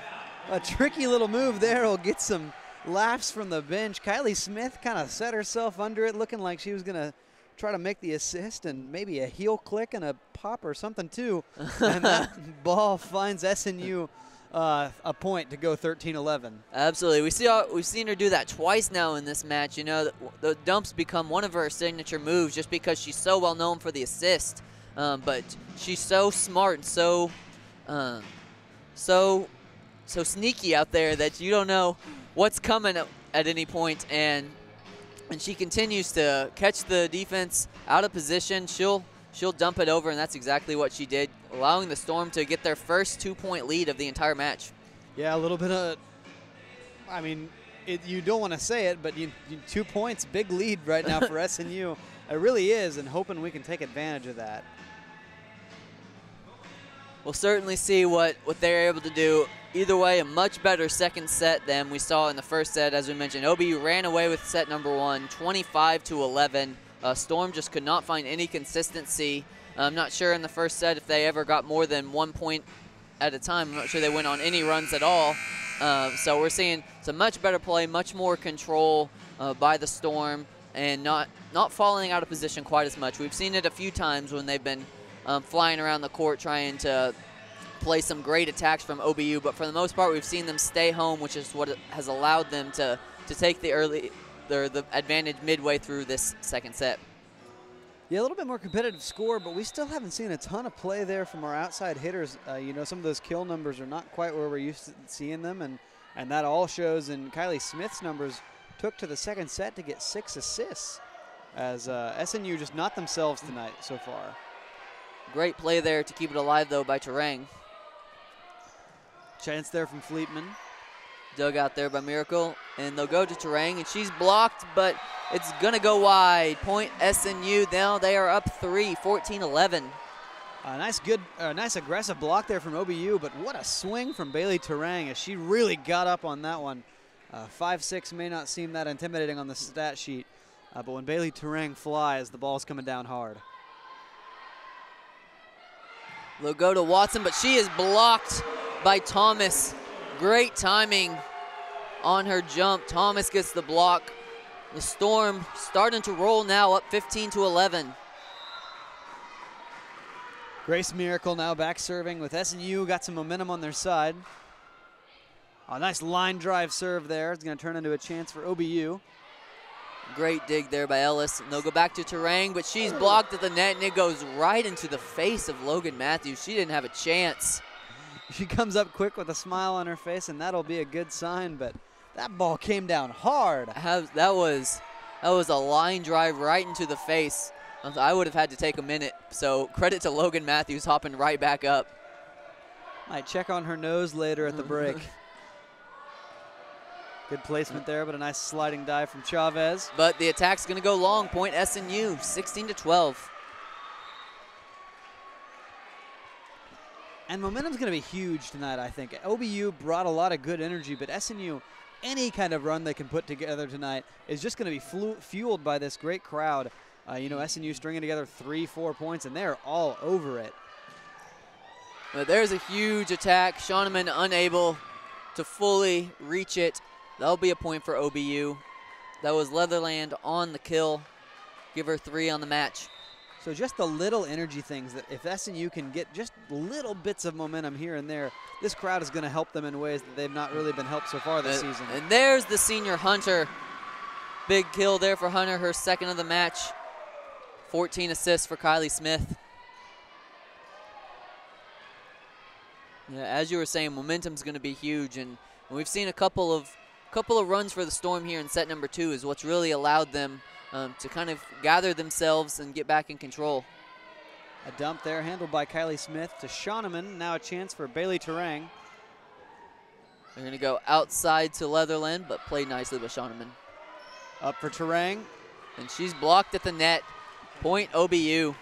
A tricky little move there will get some laughs from the bench. Kylie Smith kind of set herself under it, looking like she was going to try to make the assist and maybe a heel click and a pop or something too. And that ball finds SNU a point to go 13-11. Absolutely. We've seen her do that twice now in this match. You know, the dumps become one of her signature moves just because she's so well known for the assist. But she's so smart and so sneaky out there that you don't know what's coming at any point, and she continues to catch the defense out of position. She'll dump it over, and that's exactly what she did, allowing the Storm to get their first 2-point lead of the entire match. Yeah, a little bit of, I mean, you don't want to say it, but 2 points, big lead right now for SNU. It really is, and hoping we can take advantage of that. We'll certainly see what they're able to do. Either way, a much better second set than we saw in the first set. As we mentioned, OBU ran away with set number 1, 25-11. Storm just could not find any consistency. I'm not sure in the first set if they ever got more than 1 point at a time. I'm not sure they went on any runs at all. So we're seeing some much better play, much more control by the Storm, and not falling out of position quite as much. We've seen it a few times when they've been flying around the court trying to play some great attacks from OBU, but for the most part we've seen them stay home, which is what has allowed them to take the advantage midway through this second set. Yeah, a little bit more competitive score, but we still haven't seen a ton of play there from our outside hitters. You know, some of those kill numbers are not quite where we're used to seeing them, and that all shows in Kylie Smith's numbers. Took to the second set to get 6 assists, as SNU just not themselves tonight so far. Great play there to keep it alive, though, by Terang. Chance there from Fleetman. Dug out there by Miracle, and they'll go to Terang, and she's blocked, but it's going to go wide. Point SNU. Now they are up 3, 14-11. Nice aggressive block there from OBU, but what a swing from Bailey Terang as she really got up on that one. 5'6" may not seem that intimidating on the stat sheet, but when Bailey Terang flies, the ball's coming down hard. They'll go to Watson, but she is blocked by Thomas. Great timing on her jump. Thomas gets the block. The Storm starting to roll now, up 15-11. Grace Miracle now back serving with SNU, got some momentum on their side. A nice line drive serve there. It's going to turn into a chance for OBU. Great dig there by Ellis. And they'll go back to Terang, but she's blocked at the net, and it goes right into the face of Logan Matthews. She didn't have a chance. She comes up quick with a smile on her face, and that'll be a good sign, but that ball came down hard. That was a line drive right into the face. I would have had to take a minute, so credit to Logan Matthews hopping right back up. Might check on her nose later at the break. Good placement there, but a nice sliding dive from Chavez. But the attack's going to go long. Point SNU, 16-12. And momentum's going to be huge tonight, I think. OBU brought a lot of good energy, but SNU, any kind of run they can put together tonight is just going to be fueled by this great crowd. You know, SNU stringing together 3-4 points, and they're all over it. But there's a huge attack. Shawneman unable to fully reach it. That'll be a point for OBU. That was Leatherland on the kill. Give her 3 on the match. So just the little energy things that if SNU can get just little bits of momentum here and there, this crowd is going to help them in ways that they've not really been helped so far this season. And there's the senior Hunter. Big kill there for Hunter, her second of the match. 14 assists for Kylie Smith. Yeah, as you were saying, momentum's going to be huge, and we've seen a couple of runs for the Storm here in set number 2 is what's really allowed them to kind of gather themselves and get back in control. A dump there handled by Kylie Smith to Shawneman. Now a chance for Bailey Terang. They're going to go outside to Leatherland, but played nicely by Shawneman. Up for Terang. And she's blocked at the net. Point OBU.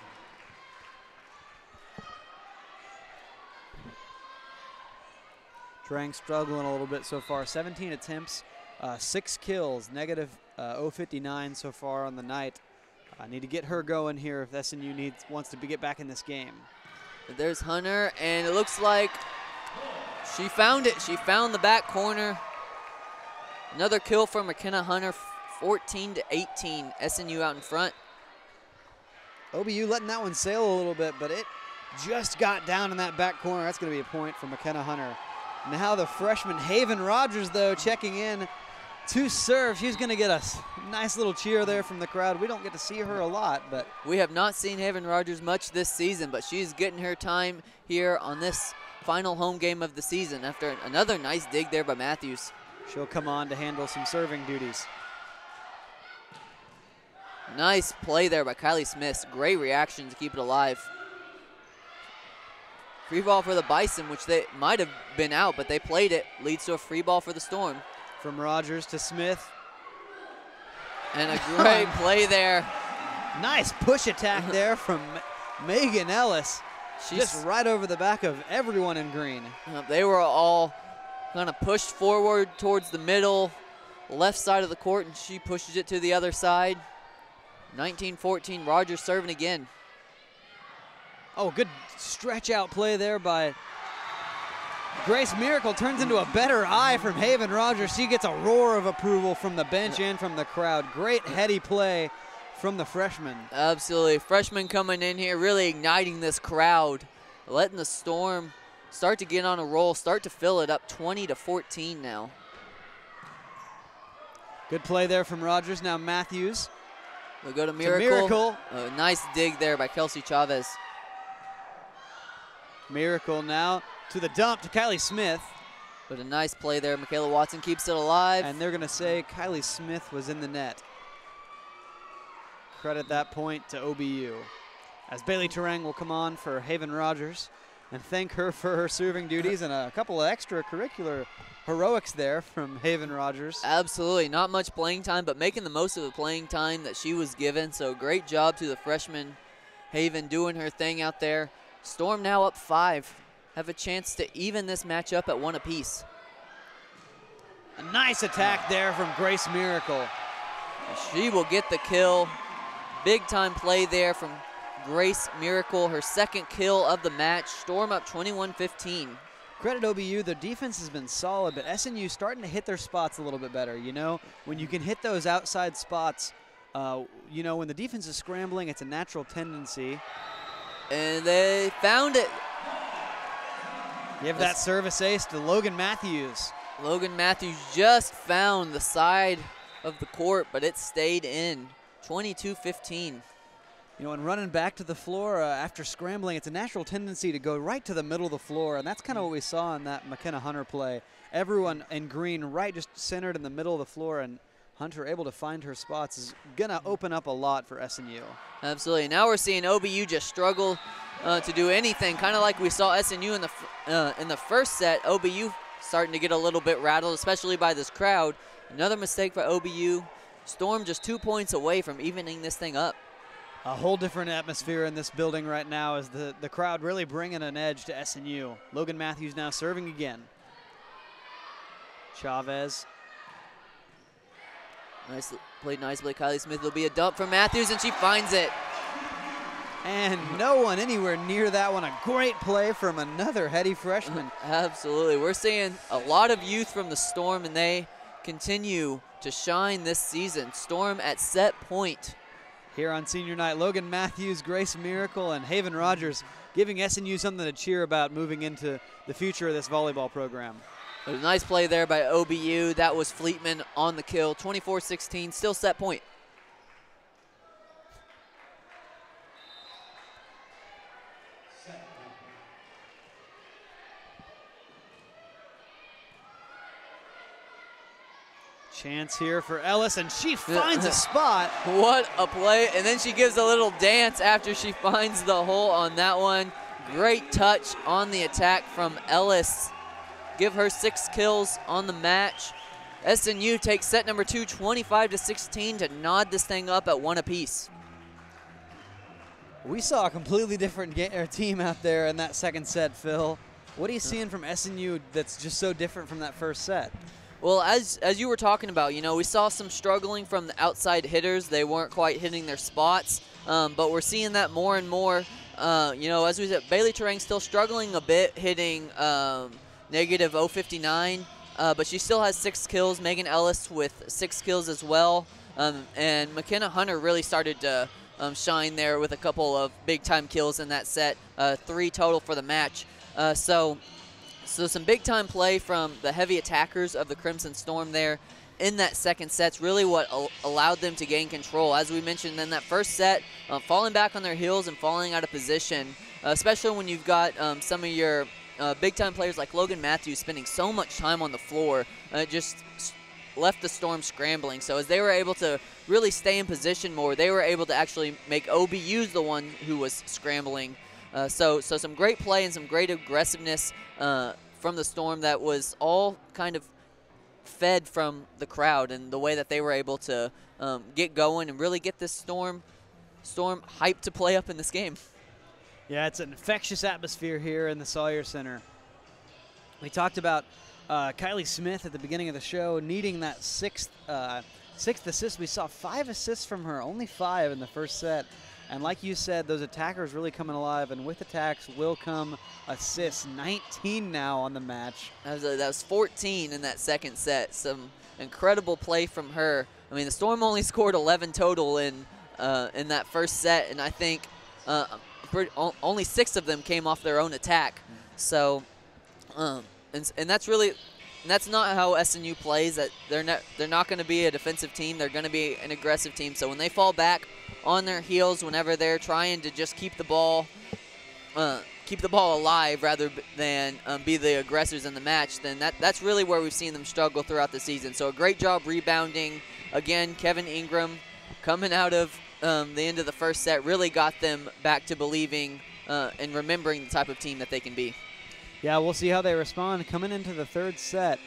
Terang struggling a little bit so far. 17 attempts, 6 kills, negative 0.59 so far on the night. Need to get her going here if SNU wants to get back in this game. There's Hunter, and it looks like she found it. She found the back corner. Another kill for McKenna Hunter, 14-18. SNU out in front. OBU letting that one sail a little bit, but it just got down in that back corner. That's going to be a point for McKenna Hunter. Now the freshman Haven Rogers, though, checking in to serve. She's going to get a nice little cheer there from the crowd. We don't get to see her a lot, but we have not seen Haven Rogers much this season, but she's getting her time here on this final home game of the season after another nice dig there by Matthews. She'll come on to handle some serving duties. Nice play there by Kylie Smith. Great reaction to keep it alive. Free ball for the Bison, which they might have been out, but they played it. Leads to a free ball for the Storm. From Rogers to Smith. And a great play there. Nice push attack there from Megan Ellis. She's just right over the back of everyone in green. They were all kind of pushed forward towards the middle, left side of the court, and she pushes it to the other side. 19-14, Rogers serving again. Oh, good stretch out play there by Grace Miracle. Turns into a better eye from Haven Rogers. She gets a roar of approval from the bench and from the crowd. Great heady play from the freshman. Absolutely. Freshman coming in here, really igniting this crowd, letting the Storm start to get on a roll, start to fill it up 20-14 now. Good play there from Rogers. Now Matthews. We'll go to Miracle. A nice dig there by Kelsey Chavez. Miracle now to the dump to Kylie Smith. But a nice play there. Michaela Watson keeps it alive. And they're going to say Kylie Smith was in the net. Credit that point to OBU. As Bailey Terang will come on for Haven Rogers and thank her for her serving duties and a couple of extracurricular heroics there from Haven Rogers. Absolutely. Not much playing time, but making the most of the playing time that she was given. So great job to the freshman Haven doing her thing out there. Storm now up 5. Have a chance to even this matchup at 1 apiece. A nice attack there from Grace Miracle. She will get the kill. Big time play there from Grace Miracle, her second kill of the match. Storm up 21-15. Credit OBU, their defense has been solid, but SNU starting to hit their spots a little bit better. You know, when you can hit those outside spots, you know, when the defense is scrambling, it's a natural tendency. And they found it. Give that service ace to Logan Matthews. Logan Matthews just found the side of the court, but it stayed in. 22-15. You know, and running back to the floor after scrambling, it's a natural tendency to go right to the middle of the floor, and that's kind of what we saw in that McKenna Hunter play. Everyone in green right just centered in the middle of the floor, and Hunter able to find her spots is going to open up a lot for SNU. Absolutely. Now we're seeing OBU just struggle to do anything, kind of like we saw SNU in the first set. OBU starting to get a little bit rattled, especially by this crowd. Another mistake for OBU. Storm just 2 points away from evening this thing up. A whole different atmosphere in this building right now as the crowd really bringing an edge to SNU. Logan Matthews now serving again. Chavez. Played nicely. Kylie Smith will be a dump from Matthews, and she finds it. And no one anywhere near that one. A great play from another heady freshman. Absolutely. We're seeing a lot of youth from the Storm, and they continue to shine this season. Storm at set point. Here on senior night, Logan Matthews, Grace Miracle, and Haven Rogers giving SNU something to cheer about moving into the future of this volleyball program. A nice play there by OBU. That was Fleetman on the kill. 24-16, still set point. Chance here for Ellis, and she finds a spot. What a play. And then she gives a little dance after she finds the hole on that one. Great touch on the attack from Ellis. Give her 6 kills on the match. SNU takes set number 2, 25-16 to nod this thing up at 1 apiece. We saw a completely different team out there in that second set, Phil. What are you seeing from SNU that's just so different from that first set? Well, as you were talking about, you know, we saw some struggling from the outside hitters. They weren't quite hitting their spots, but we're seeing that more and more. You know, as we said, Bailey Terang still struggling a bit, hitting negative 059, but she still has 6 kills. Megan Ellis with 6 kills as well, and McKenna Hunter really started to shine there with a couple of big-time kills in that set, 3 total for the match. So some big-time play from the heavy attackers of the Crimson Storm there in that second set's really what allowed them to gain control. As we mentioned in that first set, falling back on their heels and falling out of position, especially when you've got some of your big-time players like Logan Matthews spending so much time on the floor, just left the Storm scrambling. So as they were able to really stay in position more, they were able to actually make OBU the one who was scrambling. So some great play and some great aggressiveness from the Storm that was all kind of fed from the crowd and the way that they were able to get going and really get this Storm hyped to play up in this game. Yeah, it's an infectious atmosphere here in the Sawyer Center. We talked about Kylie Smith at the beginning of the show needing that sixth assist. We saw 5 assists from her, only 5 in the first set. And like you said, those attackers really coming alive, and with attacks will come assists. 19 now on the match. That was 14 in that second set. Some incredible play from her. I mean, the Storm only scored 11 total in that first set, and I think only 6 of them came off their own attack. So, and that's not how SNU plays. That they're not going to be a defensive team. They're going to be an aggressive team. So when they fall back on their heels, whenever they're trying to just keep the ball alive rather than be the aggressors in the match, then that's really where we've seen them struggle throughout the season. So a great job rebounding. Again, Kevin Ingram coming out of the end of the first set really got them back to believing and remembering the type of team that they can be. Yeah, we'll see how they respond coming into the third set.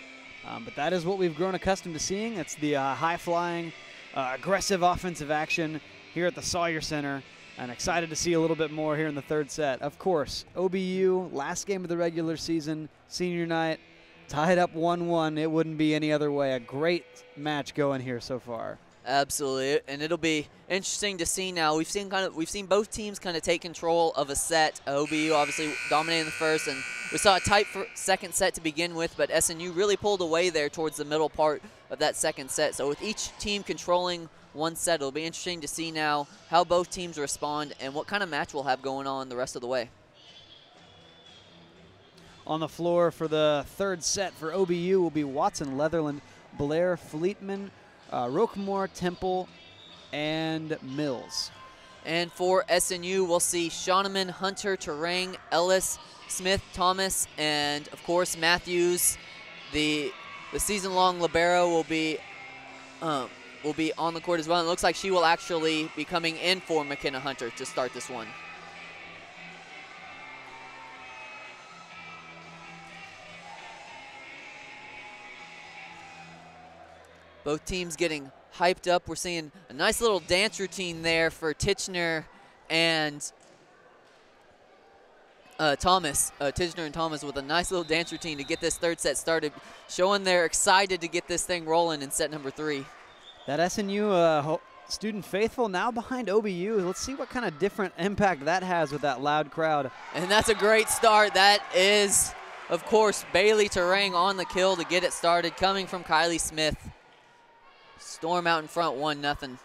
But that is what we've grown accustomed to seeing. It's the high-flying, aggressive offensive action here at the Sawyer Center, and excited to see a little bit more here in the third set. Of course, OBU, last game of the regular season, senior night, tied up 1-1. It wouldn't be any other way. A great match going here so far. Absolutely, and it'll be interesting to see now. We've seen both teams kind of take control of a set. OBU obviously dominating the first, and we saw a tight second set to begin with, but SNU really pulled away there towards the middle part of that second set. So with each team controlling one set, it'll be interesting to see now how both teams respond and what kind of match we'll have going on the rest of the way. On the floor for the third set for OBU will be Watson, Leatherland, Blair, Fleetman, Roquemore, Temple, and Mills. And for SNU, we'll see Shauneman, Hunter, Terang, Ellis, Smith, Thomas, and of course Matthews. The season-long libero will be on the court as well. And it looks like she will actually be coming in for McKenna Hunter to start this one. Both teams getting hyped up. We're seeing a nice little dance routine there for Titchener and Thomas. Titchener and Thomas with a nice little dance routine to get this third set started, showing they're excited to get this thing rolling in set number 3. That SNU student faithful now behind OBU. Let's see what kind of different impact that has with that loud crowd. And that's a great start. That is, of course, Bailey Terang on the kill to get it started, coming from Kylie Smith. Storm out in front, 1-0.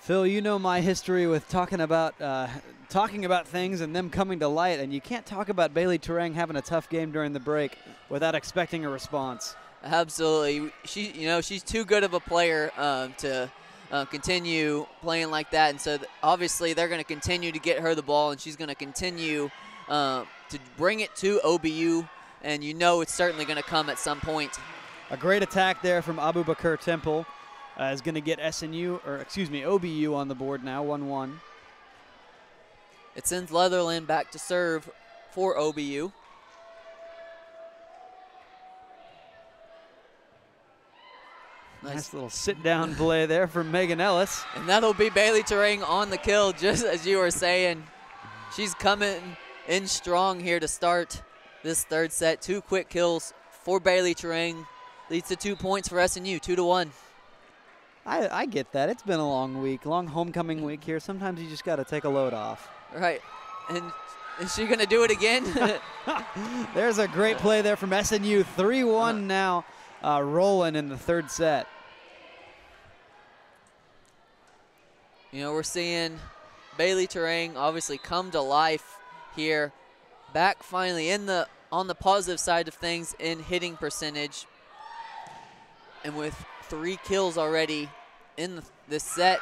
Phil, you know my history with talking about things and them coming to light, and you can't talk about Bailey Terang having a tough game during the break without expecting a response. Absolutely, she's too good of a player to continue playing like that, and so obviously they're going to continue to get her the ball, and she's going to continue to bring it to OBU, and you know it's certainly going to come at some point. A great attack there from Abu Bakr Temple is going to get OBU on the board now, 1-1. It sends Leatherland back to serve for OBU. Nice little sit-down play there from Megan Ellis. And that'll be Bailey Terang on the kill, just as you were saying. She's coming in strong here to start this third set. 2 quick kills for Bailey Terang. Leads to 2 points for SNU, 2-1. I get that. It's been a long week, long homecoming week here. Sometimes you just got to take a load off. Right. And is she going to do it again? There's a great play there from SNU. 3-1 now, rolling in the third set. You know, we're seeing Bailey Terang obviously come to life here. Back finally on the positive side of things in hitting percentage. And with 3 kills already in this set.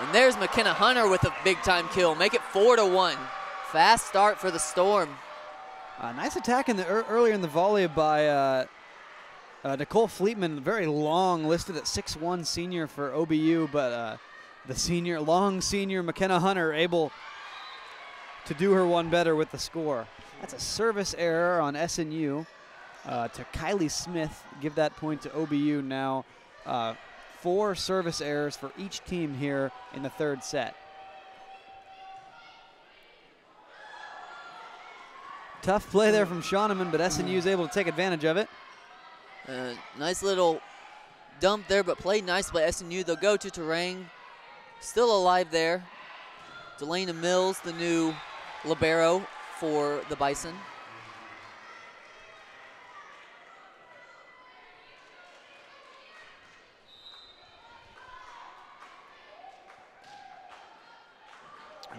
And there's McKenna Hunter with a big-time kill. Make it 4-1. Fast start for the Storm. Nice attack earlier in the volley by Nicole Fleetman. Very long, listed at 6'1", senior for OBU, but the long senior McKenna Hunter able to do her one better with the score. That's a service error on SNU to Kylie Smith. Give that point to OBU now. 4 service errors for each team here in the third set. Tough play there from Shawneman, but SNU is able to take advantage of it. Nice little dump there, but played nice by SNU. They'll go to Terang. Still alive there. Delana Mills, the new libero for the Bison.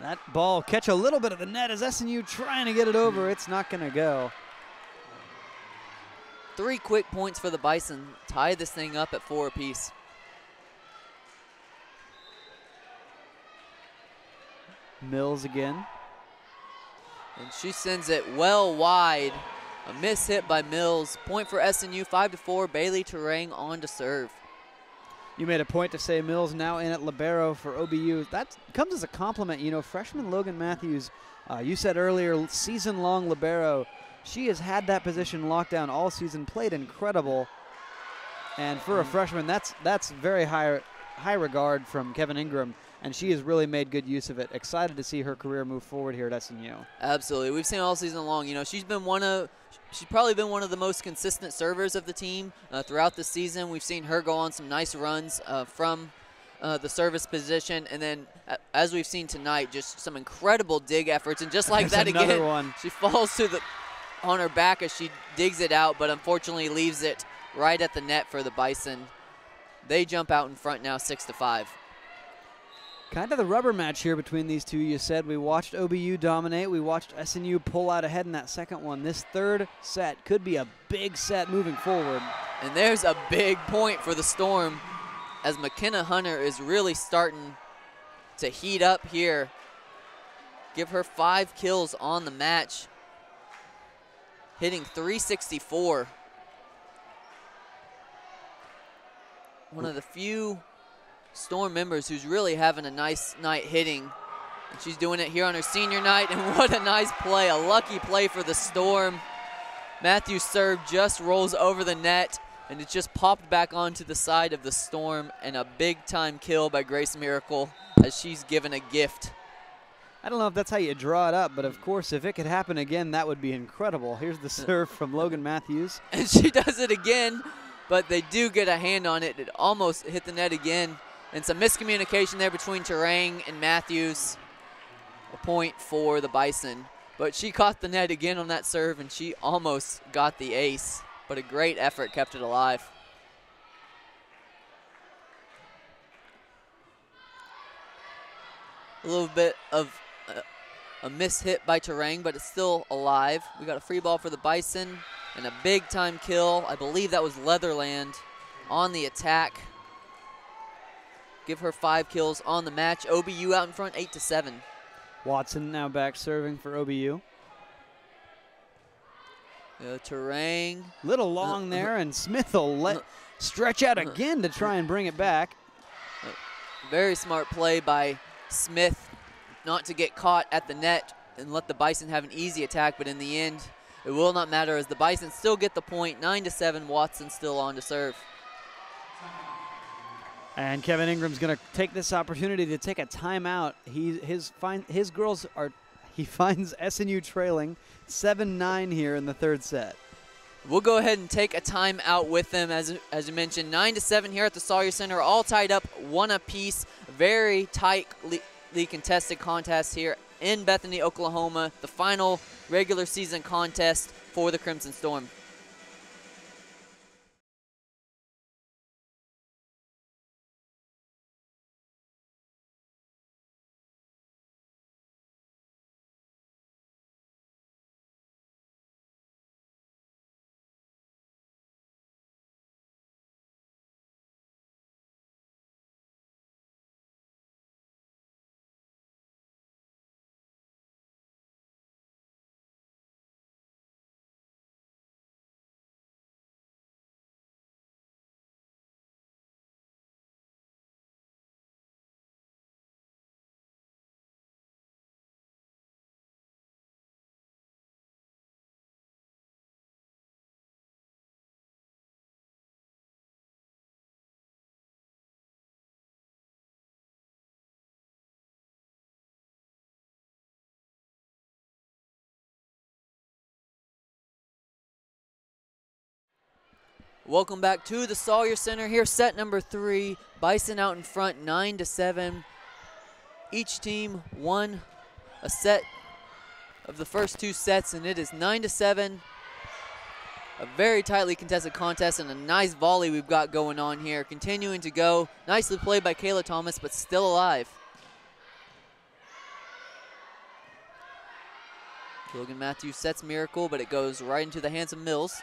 That ball catch a little bit of the net as SNU trying to get it over. It's not going to go. 3 quick points for the Bison. Tie this thing up at 4 apiece. Mills again. And she sends it well wide. A miss hit by Mills. Point for SNU, 5-4. Bailey Terang on to serve. You made a point to say Mills now in at libero for OBU. That comes as a compliment. You know, freshman Logan Matthews, you said earlier, season-long libero. She has had that position locked down all season, played incredible. And for a freshman, that's very high regard from Kevin Ingram, and she has really made good use of it. Excited to see her career move forward here at SNU. Absolutely. We've seen all season long. You know, she's probably been one of the most consistent servers of the team throughout the season. We've seen her go on some nice runs from the service position, and then as we've seen tonight, just some incredible dig efforts. And just like that again, she falls on her back as she digs it out, but unfortunately leaves it right at the net for the Bison. They jump out in front now, 6-5. Kind of the rubber match here between these two. You said we watched OBU dominate. We watched SNU pull out ahead in that second one. This third set could be a big set moving forward. And there's a big point for the Storm as McKenna Hunter is really starting to heat up here. Give her 5 kills on the match. Hitting .364. One of the few Storm members who's really having a nice night hitting. And she's doing it here on her senior night, and what a nice play, a lucky play for the Storm. Matthew's serve just rolls over the net, and it just popped back onto the side of the Storm, and a big-time kill by Grace Miracle as she's given a gift. I don't know if that's how you draw it up, but of course, if it could happen again, that would be incredible. Here's the serve from Logan Matthews. And she does it again, but they do get a hand on it. It almost hit the net again. And some miscommunication there between Terang and Matthews. A point for the Bison. But she caught the net again on that serve, and she almost got the ace. But a great effort kept it alive. A little bit of a miss hit by Terang, but it's still alive. We got a free ball for the Bison and a big-time kill. I believe that was Leatherland on the attack. Give her 5 kills on the match. OBU out in front, 8-7. Watson now back serving for OBU. Terang. Little long there, and Smith will stretch out again to try and bring it back. Very smart play by Smith not to get caught at the net and let the Bison have an easy attack, but in the end, it will not matter as the Bison still get the point. 9-7, Watson still on to serve. And Kevin Ingram's going to take this opportunity to take a timeout. He finds SNU trailing 7-9 here in the third set. We'll go ahead and take a timeout with them. As you mentioned, 9-7 here at the Sawyer Center, all tied up, one apiece. Very tightly contested contest here in Bethany, Oklahoma. The final regular season contest for the Crimson Storm. Welcome back to the Sawyer Center here, set number 3. Bison out in front, 9-7. Each team won a set of the first 2 sets, and it is 9-7. A very tightly contested contest and a nice volley we've got going on here. Continuing to go. Nicely played by Kayla Thomas, but still alive. Logan Matthews sets Miracle, but it goes right into the hands of Mills.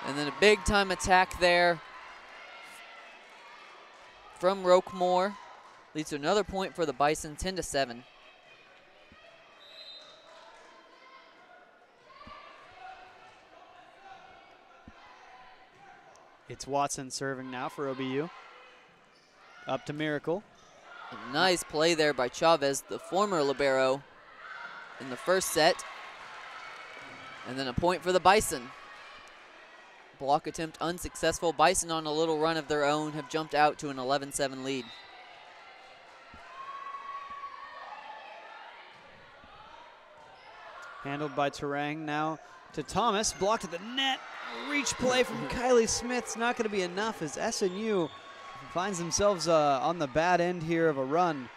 And then a big-time attack there from Roquemore. Leads to another point for the Bison, 10-7. It's Watson serving now for OBU. Up to Miracle. A nice play there by Chavez, the former libero, in the first set. And then a point for the Bison. Block attempt unsuccessful. Bison on a little run of their own have jumped out to an 11-7 lead. Handled by Terang now to Thomas. Blocked at the net. Reach play from Kylie Smith. It's not going to be enough as SNU finds themselves on the bad end here of a run.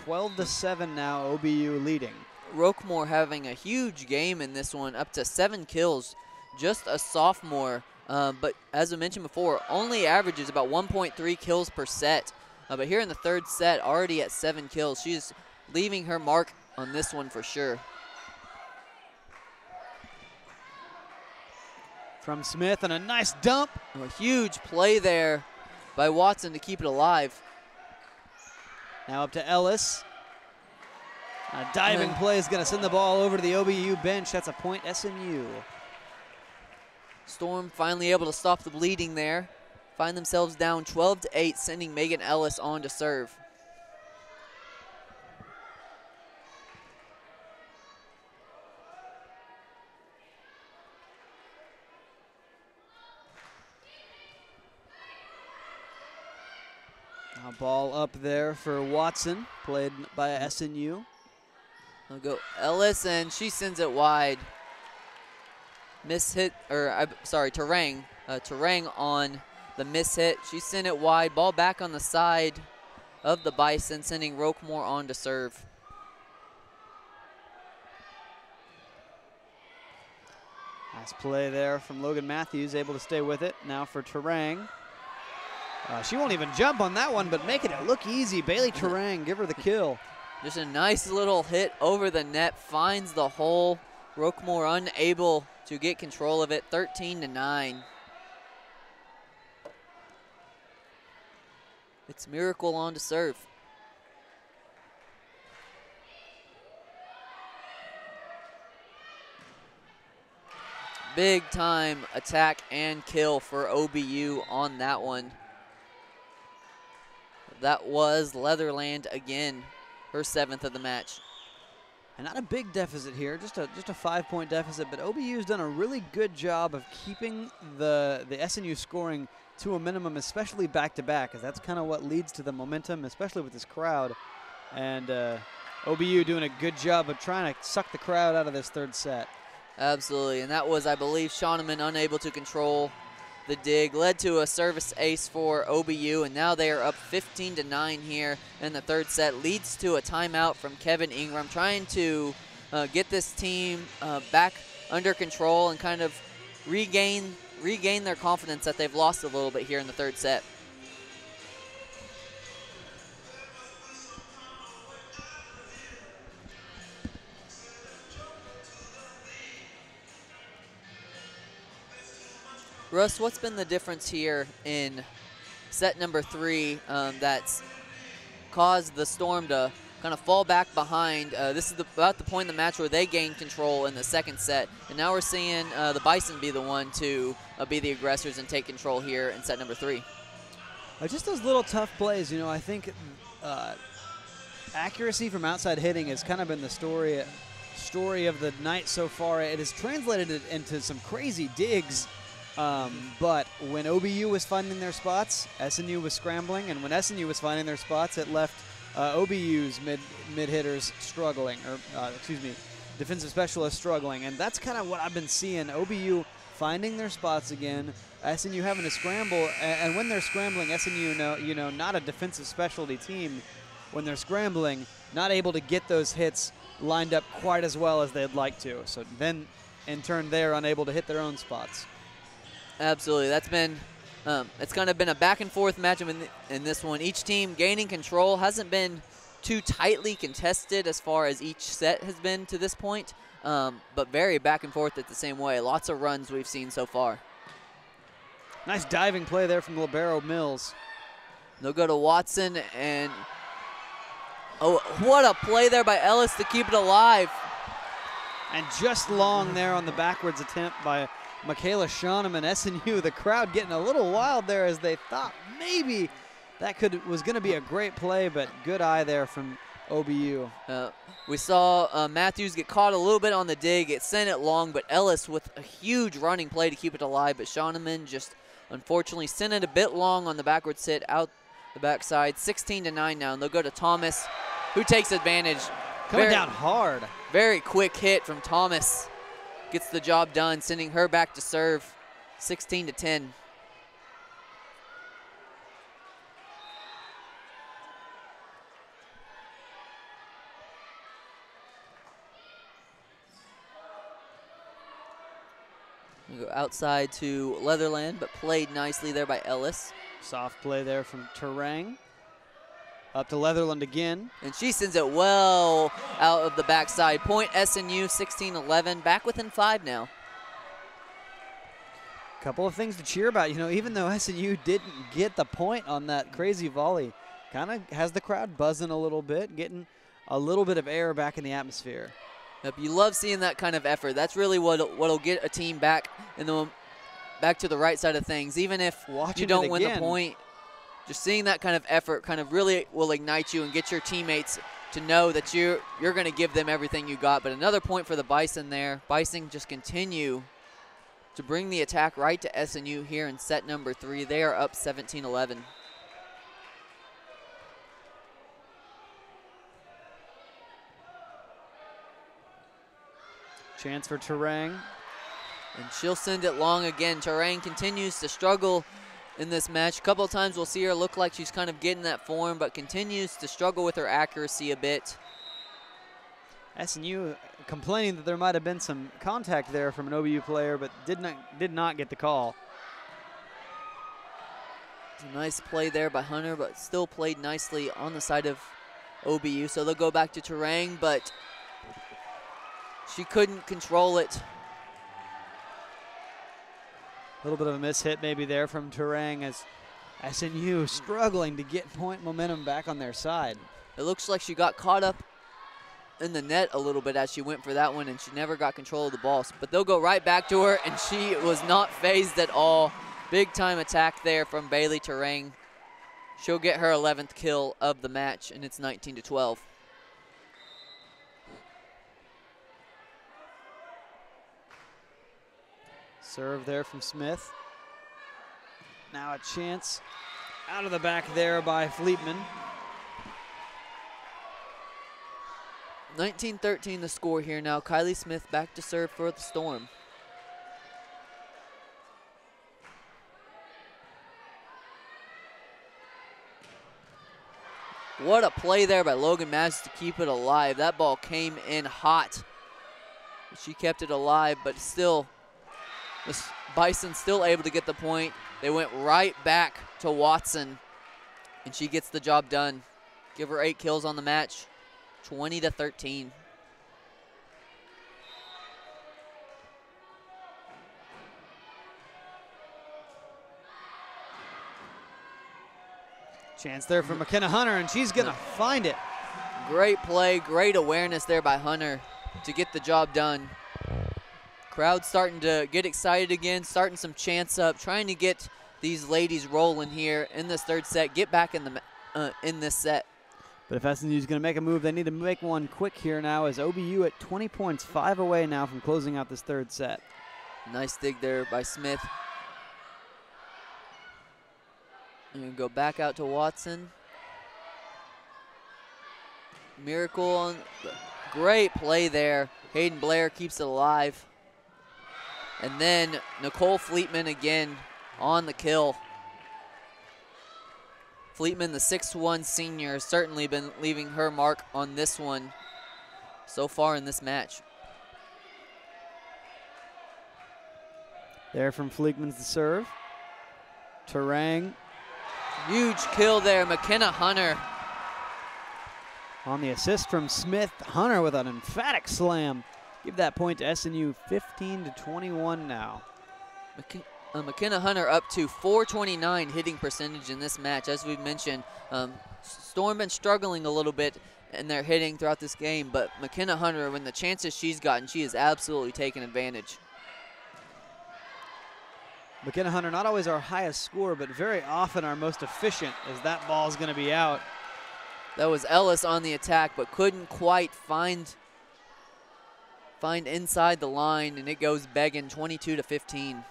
12-7 now, OBU leading. Roquemore having a huge game in this one, up to 7 kills. Just a sophomore. But as I mentioned before, only averages about 1.3 kills per set. But here in the third set, already at 7 kills. She's leaving her mark on this one for sure. From Smith and a nice dump. A huge play there by Watson to keep it alive. Now up to Ellis. A diving play is going to send the ball over to the OBU bench. That's a point SNU. Storm finally able to stop the bleeding there. Find themselves down 12-8, sending Megan Ellis on to serve. A ball up there for Watson, played by SNU. I'll go Ellis, and she sends it wide. Miss hit, or sorry, Terang. Terang on the miss hit. She sent it wide. Ball back on the side of the Bison, sending Roquemore on to serve. Nice play there from Logan Matthews, able to stay with it. Now for Terang. She won't even jump on that one, but making it look easy. Bailey Terang, give her the kill. Just a nice little hit over the net, finds the hole. Roquemore unable to get control of it, 13-9. It's Miracle on to serve. Big time attack and kill for OBU on that one. That was Leatherland again, her 7th of the match. And not a big deficit here, just a 5-point deficit, but OBU's done a really good job of keeping the SNU scoring to a minimum, especially back-to-back, because that's kind of what leads to the momentum, especially with this crowd. And OBU doing a good job of trying to suck the crowd out of this 3rd set. Absolutely, and that was, I believe, Shoneman unable to control the dig. Led to a service ace for OBU, and now they are up 15-9 here in the 3rd set. Leads to a timeout from Kevin Ingram, trying to get this team back under control and kind of regain their confidence that they've lost a little bit here in the 3rd set. Russ, what's been the difference here in set number 3 that's caused the Storm to kind of fall back behind? This is about the point in the match where they gained control in the 2nd set, and now we're seeing the Bison be the one to be the aggressors and take control here in set number 3. Just those little tough plays, you know, I think accuracy from outside hitting has kind of been the story of the night so far. It has translated it into some crazy digs. But when OBU was finding their spots, SNU was scrambling, and when SNU was finding their spots, it left OBU's mid hitters struggling, or defensive specialists struggling, and that's kind of what I've been seeing. OBU finding their spots again, SNU having to scramble, and when they're scrambling, SNU, not a defensive specialty team, when they're scrambling, not able to get those hits lined up quite as well as they'd like to. So then, in turn, they're unable to hit their own spots. Absolutely. That's been it's kind of been a back and forth match in this one. Each team gaining control. Hasn't been too tightly contested as far as each set has been to this point, but very back and forth at the same way. Lots of runs we've seen so far. Nice diving play there from Libero Mills. They'll go to Watson, and oh, what a play there by Ellis to keep it alive. And just long there on the backwards attempt by Michaela Shoneman. SNU, the crowd getting a little wild there as they thought maybe that was going to be a great play, but good eye there from OBU. We saw Matthews get caught a little bit on the dig. It sent it long, but Ellis with a huge running play to keep it alive, but Shoneman just unfortunately sent it a bit long on the backwards hit out the backside. 16-9 now, and they'll go to Thomas, who takes advantage. Coming down hard. Very quick hit from Thomas. Gets the job done, sending her back to serve. 16-10. We go outside to Leatherland, but played nicely there by Ellis. Soft play there from Terang. Up to Leatherland again. And she sends it well out of the backside. Point SNU, 16-11. Back within 5 now. Couple of things to cheer about. You know, even though SNU didn't get the point on that crazy volley, kind of has the crowd buzzing a little bit, getting a little bit of air back in the atmosphere. Yep, you love seeing that kind of effort. That's really what'll get a team back back to the right side of things. Even if you don't win the point, just seeing that kind of effort kind of really will ignite you and get your teammates to know that you're going to give them everything you got. But another point for the Bison there. Bison just continue to bring the attack right to SNU here in set number 3. They are up 17-11. Chance for Terang. And she'll send it long again. Terang continues to struggle in this match. A couple of times we'll see her look like she's kind of getting that form, but continues to struggle with her accuracy a bit. SNU complaining that there might have been some contact there from an OBU player, but did not get the call. It's a nice play there by Hunter, but still played nicely on the side of OBU. So they'll go back to Terang, but she couldn't control it. A little bit of a mishit maybe there from Terang as SNU struggling to get point momentum back on their side. It looks like she got caught up in the net a little bit as she went for that one, and she never got control of the ball. But they'll go right back to her, and she was not phased at all. Big time attack there from Bailey Terang. She'll get her 11th kill of the match, and it's 19-12. Serve there from Smith. Now a chance out of the back there by Fleetman. 19-13 the score here now. Kylie Smith back to serve for the Storm. What a play there by Logan Matthews to keep it alive. That ball came in hot. She kept it alive, but still, the Bison still able to get the point. They went right back to Watson, and she gets the job done. Give her 8 kills on the match, 20-13. Chance there for McKenna Hunter, and she's going to find it. Great play, great awareness there by Hunter to get the job done. Crowd starting to get excited again, starting some chants up, trying to get these ladies rolling here in this third set, get back in this set. But if SNU is going to make a move, they need to make one quick here now, as OBU at 20 points, 5 away now from closing out this third set. Nice dig there by Smith. And go back out to Watson. Miracle on, great play there. Hayden Blair keeps it alive. And then Nicole Fleetman again on the kill. Fleetman, the 6'1" senior, has certainly been leaving her mark on this one so far in this match. There from Fleetman's the serve. Terang. Huge kill there, McKenna Hunter. On the assist from Smith, Hunter with an emphatic slam. Give that point to SNU, 15-21 now. McKenna Hunter up to .429 hitting percentage in this match. As we've mentioned, Storm been struggling a little bit in their hitting throughout this game, but McKenna Hunter, when the chances she's gotten, she has absolutely taken advantage. McKenna Hunter, not always our highest scorer, but very often our most efficient, as that ball is going to be out. That was Ellis on the attack, but couldn't quite find inside the line, and it goes begging 22-15.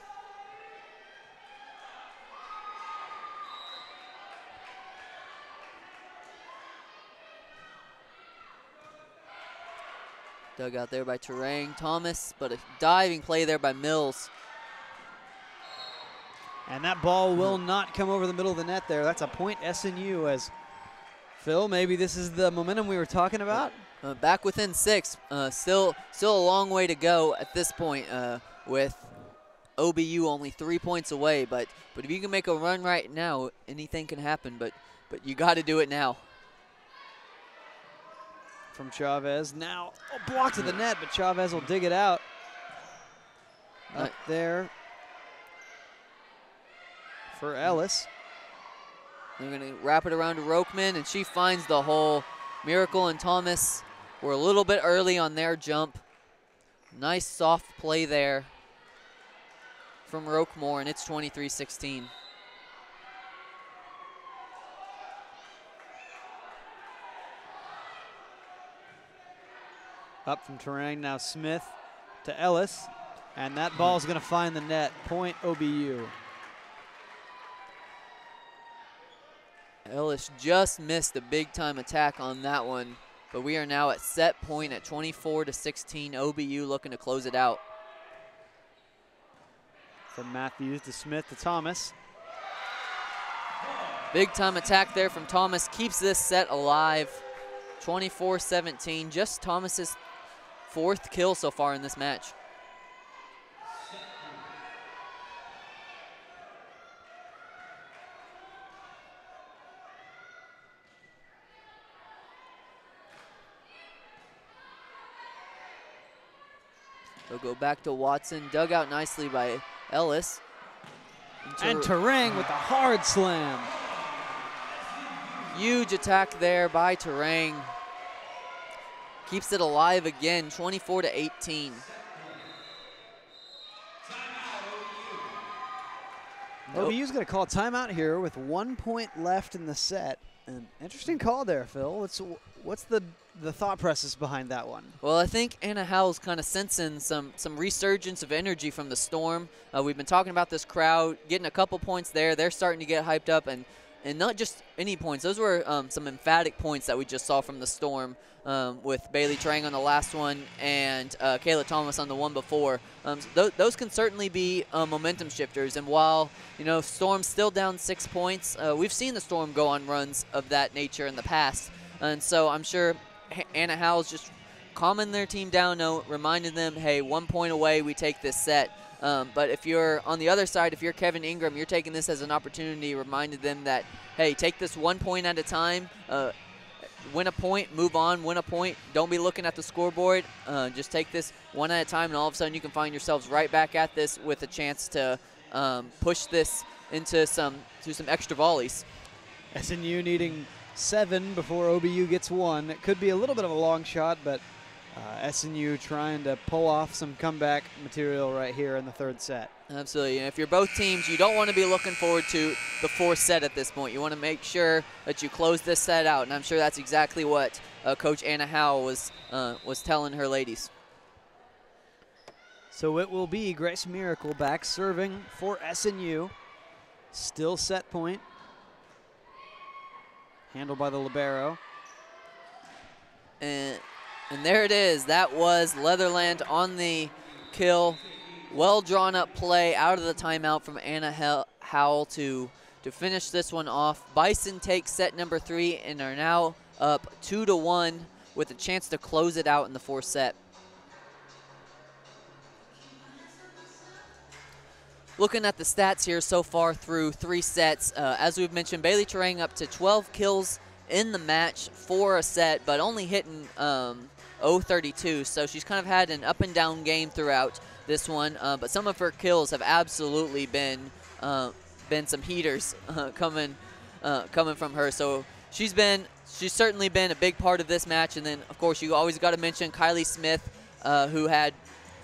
Dug out there by Terang Thomas, but a diving play there by Mills. And that ball will not come over the middle of the net there. That's a point SNU, as Phil, maybe this is the momentum we were talking about. Back within 6. Still a long way to go at this point with OBU only 3 points away. But if you can make a run right now, anything can happen. But you got to do it now. From Chavez. Now a block to the net, but Chavez will dig it out. Up there for Ellis. They're going to wrap it around to Rokeman, and she finds the hole. Miracle and Thomas were a little bit early on their jump. Nice soft play there from Rokemore, and it's 23-16. Up from Terang, now Smith to Ellis, and that ball is going to find the net. Point OBU. Ellis just missed a big-time attack on that one, but we are now at set point at 24-16. OBU looking to close it out. From Matthews to Smith to Thomas. Big-time attack there from Thomas. Keeps this set alive. 24-17. Just Thomas's 4th kill so far in this match. They'll go back to Watson, dug out nicely by Ellis. And Terang with a hard slam. Huge attack there by Terang. keeps it alive again, 24-18. OBU's going to call timeout here with 1 point left in the set. An interesting call there, Phil. What's the thought process behind that one? Well, I think Anna Howell's kind of sensing some resurgence of energy from the Storm. We've been talking about this crowd, getting a couple points there. They're starting to get hyped up, and not just any points. Those were some emphatic points that we just saw from the Storm with Bailey Trang on the last one and Kayla Thomas on the one before. Those can certainly be momentum shifters. And while, Storm's still down 6 points, we've seen the Storm go on runs of that nature in the past. And so I'm sure Anna Howell's just calming their team down, reminding them, hey, 1 point away, we take this set. But if you're on the other side, if you're Kevin Ingram, you're taking this as an opportunity, reminding them that, hey, take this 1 point at a time, win a point, move on, win a point. Don't be looking at the scoreboard. Just take this one at a time, and all of a sudden you can find yourselves right back at this with a chance to push this into some extra volleys. SNU needing 7 before OBU gets 1. It could be a little bit of a long shot, but SNU trying to pull off some comeback material right here in the third set. Absolutely. And if you're both teams, you don't want to be looking forward to the fourth set at this point. You want to make sure that you close this set out, and I'm sure that's exactly what Coach Anna Howell was telling her ladies. So it will be Grace Miracle back serving for SNU. Still set point. Handled by the libero. And there it is. That was Leatherland on the kill. Well drawn up play out of the timeout from Anna Howell to finish this one off. Bison takes set number 3 and are now up 2-1 with a chance to close it out in the fourth set. Looking at the stats here so far through 3 sets, as we've mentioned, Bailey Terang up to 12 kills in the match for a set, but only hitting 0-32, so she's kind of had an up and down game throughout this one, but some of her kills have absolutely been some heaters coming from her. So she's certainly been a big part of this match. And then of course you always got to mention Kylie Smith, who had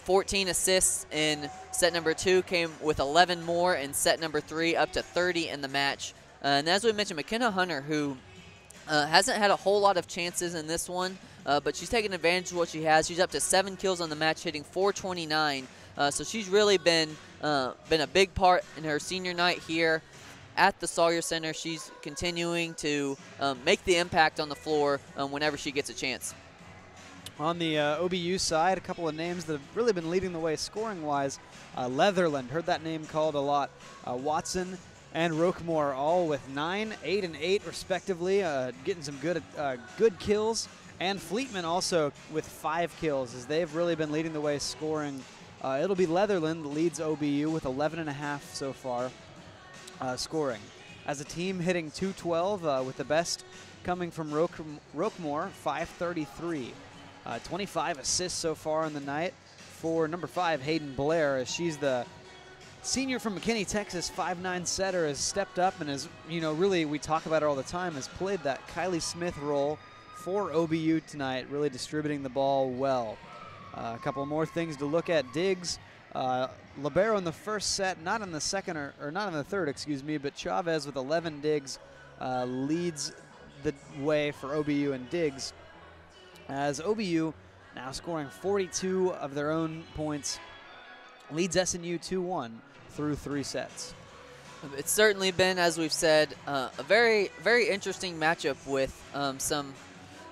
14 assists in set number 2, came with 11 more in set number 3, up to 30 in the match. And as we mentioned, McKenna Hunter, who hasn't had a whole lot of chances in this one, but she's taking advantage of what she has. She's up to 7 kills on the match, hitting .429. So she's really been a big part in her senior night here at the Sawyer Center. She's continuing to make the impact on the floor whenever she gets a chance. On the OBU side, a couple of names that have really been leading the way scoring-wise. Leatherland, heard that name called a lot. Watson and Roquemore all with 9, 8, and 8 respectively, getting some good kills. And Fleetman also with 5 kills, as they've really been leading the way scoring. It'll be Leatherland that leads OBU with 11.5 so far scoring. As a team hitting 212 with the best coming from Roquemore, 533. 25 assists so far in the night for number 5, Hayden Blair, as she's the senior from McKinney, Texas, 5'9" setter, has stepped up and is, really, we talk about her all the time, has played that Kylie Smith role for OBU tonight, really distributing the ball well. A couple more things to look at. Diggs, libero in the first set, not in the second or not in the third, excuse me, but Chavez with 11 digs leads the way for OBU and Diggs, as OBU now scoring 42 of their own points, leads SNU 2-1 through 3 sets. It's certainly been, as we've said, a very, very interesting matchup with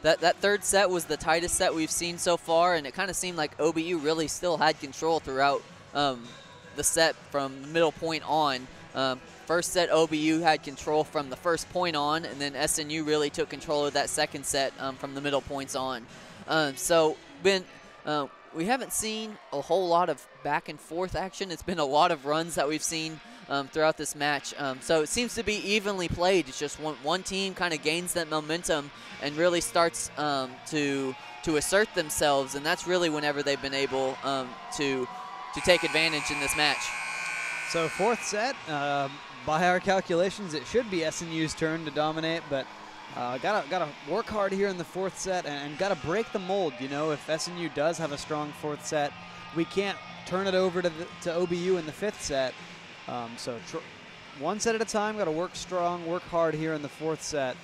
that third set was the tightest set we've seen so far, and it kind of seemed like OBU really still had control throughout the set from the middle point on. First set, OBU had control from the first point on, and then SNU really took control of that second set from the middle points on. We haven't seen a whole lot of back and forth action. It's been a lot of runs that we've seen throughout this match. So it seems to be evenly played. It's just one team kind of gains that momentum and really starts to assert themselves, and that's really whenever they've been able to take advantage in this match. So fourth set, by our calculations, it should be SNU's turn to dominate, but Gotta work hard here in the fourth set and gotta break the mold. You know, if SNU does have a strong fourth set, we can't turn it over to OBU in the fifth set. So one set at a time, gotta work strong, work hard here in the fourth set.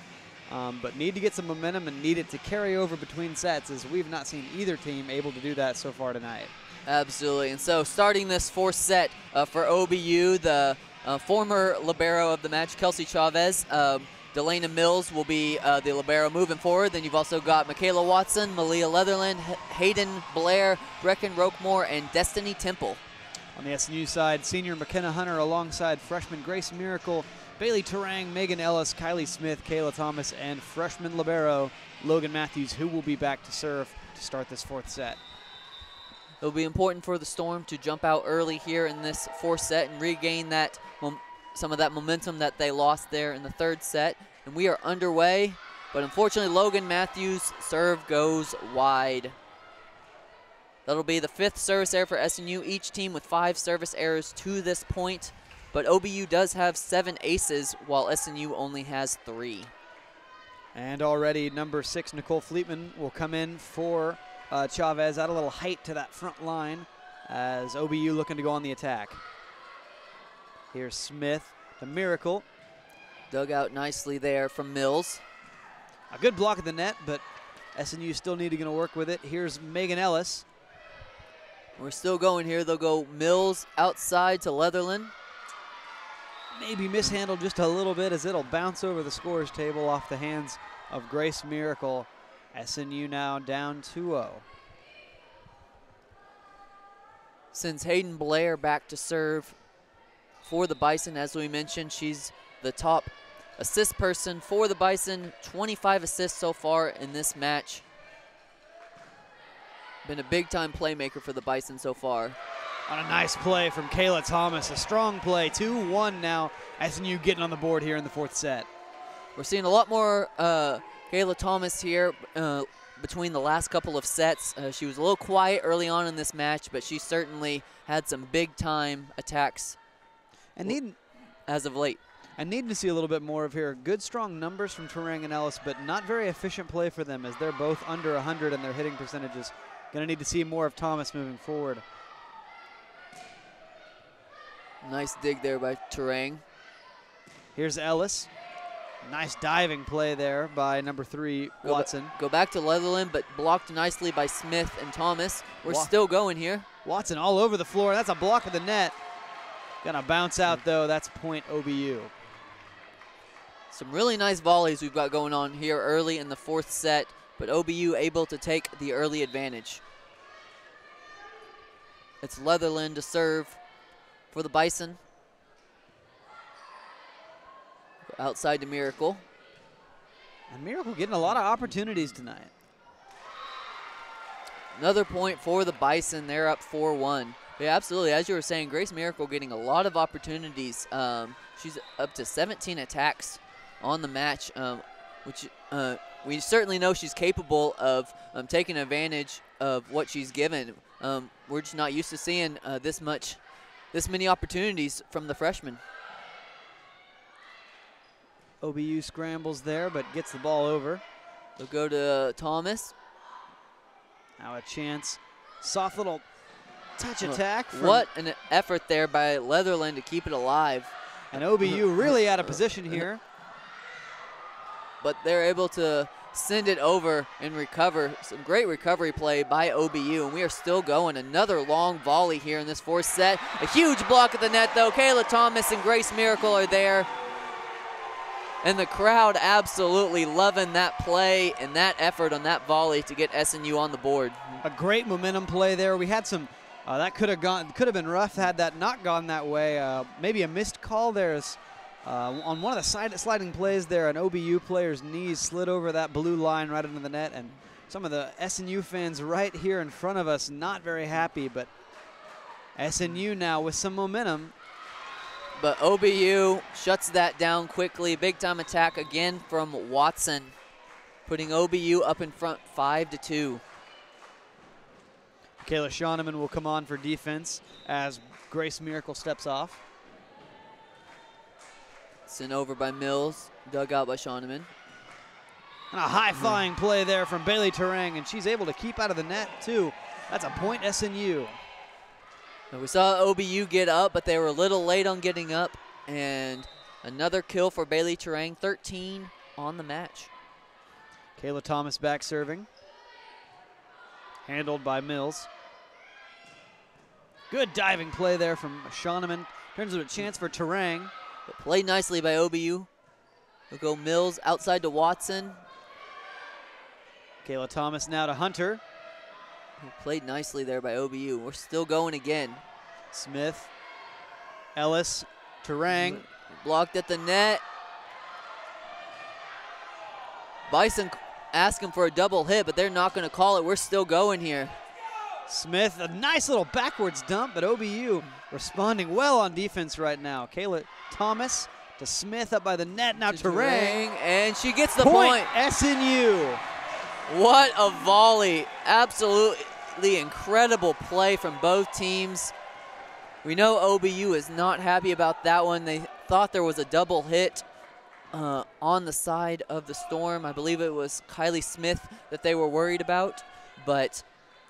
But need to get some momentum and need it to carry over between sets, as we've not seen either team able to do that so far tonight. Absolutely. And so starting this fourth set for OBU, the former libero of the match, Kelsey Chavez, Delana Mills will be the libero moving forward. Then you've also got Michaela Watson, Malia Leatherland, Hayden Blair, Brecken Roquemore, and Destiny Temple. On the SNU side, senior McKenna Hunter alongside freshman Grace Miracle, Bailey Terang, Megan Ellis, Kylie Smith, Kayla Thomas, and freshman libero Logan Matthews, who will be back to serve to start this fourth set. It'll be important for the Storm to jump out early here in this fourth set and regain that some of that momentum that they lost there in the third set. And we are underway, but unfortunately Logan Matthews' serve goes wide. That'll be the fifth service error for SNU, each team with 5 service errors to this point. But OBU does have 7 aces, while SNU only has 3. And already number 6, Nicole Fleetman, will come in for Chavez. Add a little height to that front line as OBU looking to go on the attack. Here's Smith, the Miracle. Dug out nicely there from Mills. A good block of the net, but SNU still need to work with it. Here's Megan Ellis. We're still going here. They'll go Mills outside to Leatherland. Maybe mishandled just a little bit as it'll bounce over the scorer's table off the hands of Grace Miracle. SNU now down 2-0. Sends Hayden Blair back to serve for the Bison. As we mentioned, she's the top assist person for the Bison. 25 assists so far in this match. Been a big-time playmaker for the Bison so far. On a nice play from Kayla Thomas, a strong play. 2-1 now. SNU getting on the board here in the fourth set. We're seeing a lot more Kayla Thomas here between the last couple of sets. She was a little quiet early on in this match, but she certainly had some big-time attacks as of late. I need to see a little bit more of here. Good, strong numbers from Terang and Ellis, but not very efficient play for them as they're both under 100 in their hitting percentages. Going to need to see more of Thomas moving forward. Nice dig there by Terang. Here's Ellis. Nice diving play there by number 3, Watson. Go back to Leatherland, but blocked nicely by Smith and Thomas. We're still going here. Watson all over the floor. That's a block of the net. Gonna bounce out though. That's point OBU. Some really nice volleys we've got going on here early in the fourth set, but OBU able to take the early advantage. It's Leatherland to serve for the Bison. Outside to Miracle. And Miracle getting a lot of opportunities tonight. Another point for the Bison. They're up 4-1. Yeah, absolutely. As you were saying, Grace Miracle getting a lot of opportunities. She's up to 17 attacks on the match, which we certainly know she's capable of taking advantage of what she's given. We're just not used to seeing this many opportunities from the freshman. OBU scrambles there, but gets the ball over. They'll go to Thomas. Now a chance. Soft little touch attack. What an effort there by Leatherland to keep it alive. And OBU really out of position here. But they're able to send it over and recover. Some great recovery play by OBU, and we are still going. Another long volley here in this fourth set. A huge block at the net, though. Kayla Thomas and Grace Miracle are there. And the crowd absolutely loving that play and that effort on that volley to get SNU on the board. A great momentum play there. We had some, that could have been rough had that not gone that way. Maybe a missed call there. On one of the sliding plays there, an OBU player's knees slid over that blue line right into the net, and some of the SNU fans right here in front of us not very happy, but SNU now with some momentum. But OBU shuts that down quickly. Big time attack again from Watson, putting OBU up in front 5-2. Kayla Shauneman will come on for defense as Grace Miracle steps off. Sent over by Mills, dug out by Shauneman. And a high-flying play there from Bailey Terang, and she's able to keep out of the net, too. That's a point SNU. And we saw OBU get up, but they were a little late on getting up. And another kill for Bailey Terang, 13 on the match. Kayla Thomas back serving. Handled by Mills. Good diving play there from Shauneman. Turns into a chance for Terang. But played nicely by OBU. We'll go Mills outside to Watson. Kayla Thomas now to Hunter. Played nicely there by OBU. We're still going again. Smith, Ellis, Terang. Blocked at the net. Bison asking for a double hit, but they're not going to call it. We're still going here. Smith, a nice little backwards dump, but OBU responding well on defense right now. Kayla Thomas to Smith up by the net. Now Terang. And she gets the point. SNU. What a volley. Absolutely incredible play from both teams. We know OBU is not happy about that one. They thought there was a double hit on the side of the Storm. I believe it was Kylie Smith that they were worried about. But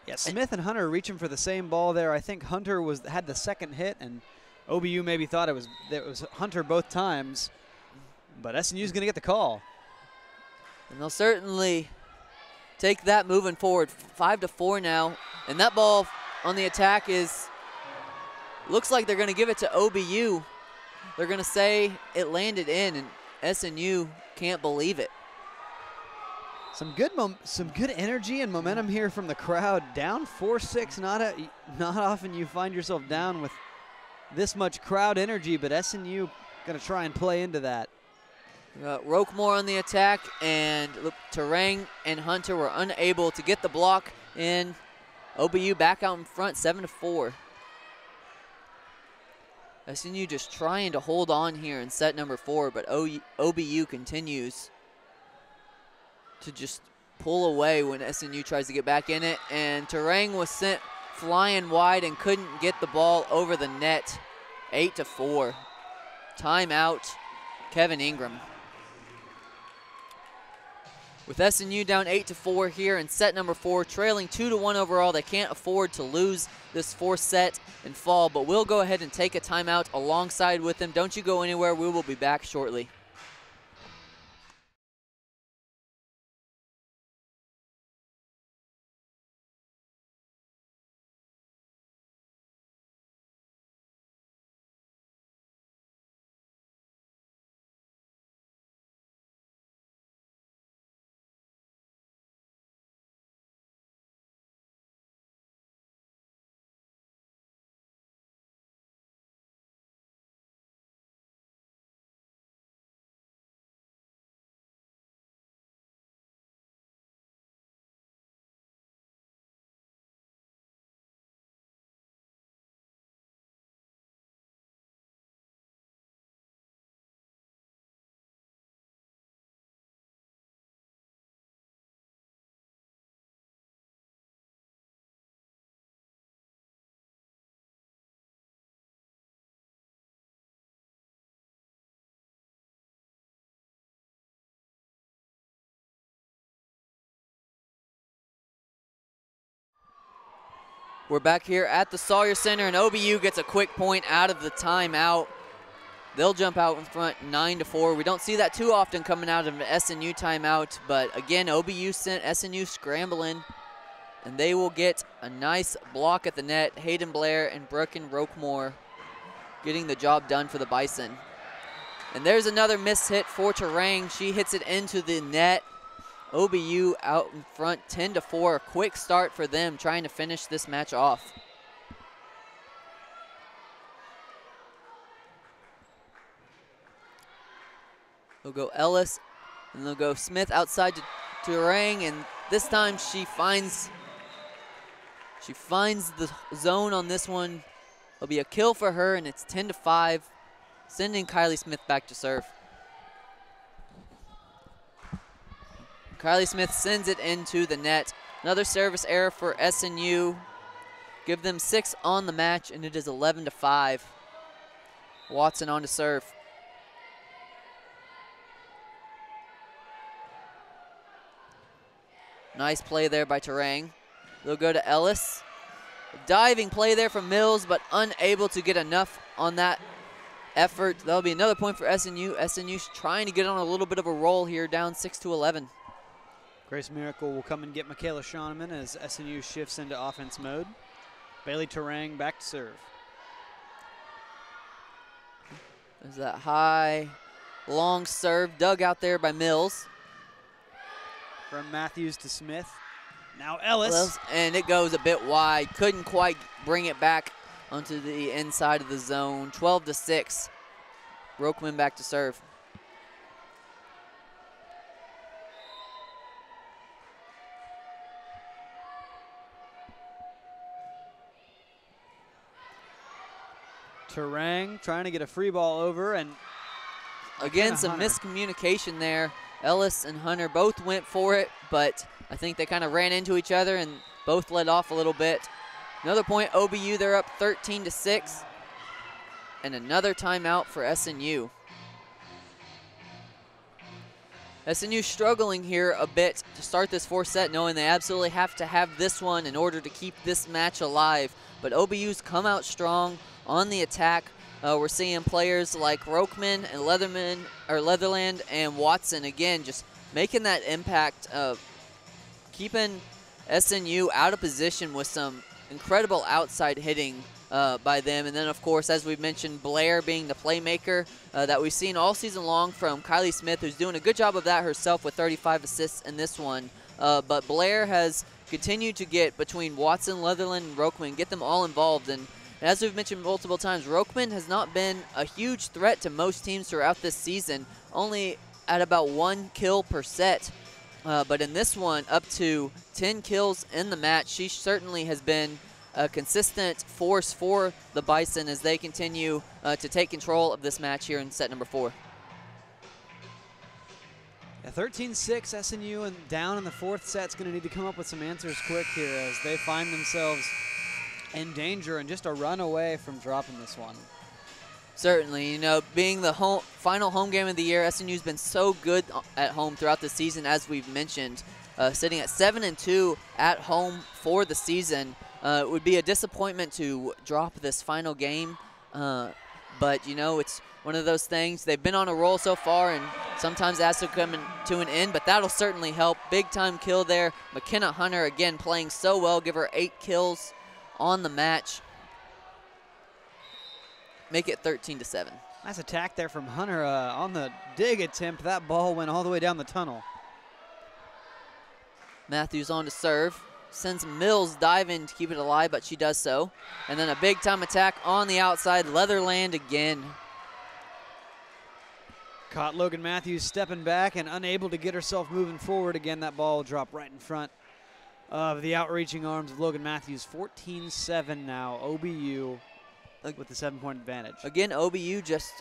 yeah, Smith and Hunter reaching for the same ball there. I think Hunter had the second hit, and OBU maybe thought it was Hunter both times. But SNU's going to get the call. And they'll certainly take that moving forward. 5-4 now. And that ball on the attack looks like they're going to give it to OBU. They're going to say it landed in, and SNU can't believe it. Some good energy and momentum here from the crowd. Down 4-6. Not often you find yourself down with this much crowd energy, but SNU going to try and play into that. Roquemore on the attack, and Terang and Hunter were unable to get the block in. OBU back out in front, 7-4. SNU just trying to hold on here in set number 4, but OBU continues to just pull away when SNU tries to get back in it. And Terang was sent flying wide and couldn't get the ball over the net. 8-4. Timeout, Kevin Ingram. With SNU down 8-4 here in set number 4, trailing 2-1 overall, they can't afford to lose this fourth set and fall, but we'll go ahead and take a timeout alongside with them. Don't you go anywhere. We will be back shortly. We're back here at the Sawyer Center, and OBU gets a quick point out of the timeout. They'll jump out in front 9-4. We don't see that too often coming out of an SNU timeout, but again, OBU sent SNU scrambling, and they will get a nice block at the net. Hayden Blair and Brooklyn Roquemore getting the job done for the Bison. And there's another missed hit for Terang. She hits it into the net. OBU out in front 10-4. A quick start for them, trying to finish this match off. They'll go Ellis, and they'll go Smith outside to Terang, and this time she finds the zone on this one. It'll be a kill for her, and it's 10-5, sending Kylie Smith back to serve. Kylie Smith sends it into the net. Another service error for SNU. Give them 6 on the match, and it is 11-5. Watson on to serve. Nice play there by Terang. They'll go to Ellis. Diving play there from Mills, but unable to get enough on that effort. That'll be another point for SNU. SNU's trying to get on a little bit of a roll here, down 6-11. Grace Miracle will come and get Michaela Schoeneman as SNU shifts into offense mode. Bailey Terang back to serve. There's that high, long serve dug out there by Mills. From Matthews to Smith. Now Ellis. And it goes a bit wide. Couldn't quite bring it back onto the inside of the zone. 12-6. Rokeman back to serve. Terang trying to get a free ball over, and again, some miscommunication there. Ellis and Hunter both went for it, but I think they kind of ran into each other and both let off a little bit. Another point, OBU, they're up 13-6. And another timeout for SNU. SNU struggling here a bit to start this fourth set, knowing they absolutely have to have this one in order to keep this match alive. But OBU's come out strong on the attack. We're seeing players like Rokeman and Leatherland and Watson, again, just making that impact of keeping SNU out of position with some incredible outside hitting by them. And then, of course, as we've mentioned, Blair being the playmaker that we've seen all season long from Kylie Smith, who's doing a good job of that herself with 35 assists in this one. But Blair has continued to get between Watson, Leatherland, and Rokeman, get them all involved. And as we've mentioned multiple times, Rokeman has not been a huge threat to most teams throughout this season, only at about 1 kill per set. But in this one, up to 10 kills in the match. She certainly has been a consistent force for the Bison as they continue to take control of this match here in set number 4. Yeah, 13-6 SNU, and down in the fourth set's going to need to come up with some answers quick here as they find themselves in danger and just a run away from dropping this one. Certainly, you know, being the final home game of the year, SNU's been so good at home throughout the season, as we've mentioned, sitting at 7-2 at home for the season. It would be a disappointment to drop this final game, but, you know, it's one of those things. They've been on a roll so far, and sometimes it has to come to an end, but that'll certainly help. Big-time kill there. McKenna Hunter, again, playing so well, give her 8 kills on the match. Make it 13-7. Nice attack there from Hunter on the dig attempt. That ball went all the way down the tunnel. Matthews on to serve. Sends Mills diving to keep it alive, but she does so. And then a big-time attack on the outside. Leatherland again. Caught Logan Matthews stepping back and unable to get herself moving forward. Again, that ball dropped right in front of the outreaching arms of Logan Matthews. 14-7 now. OBU with the 7-point advantage. Again, OBU just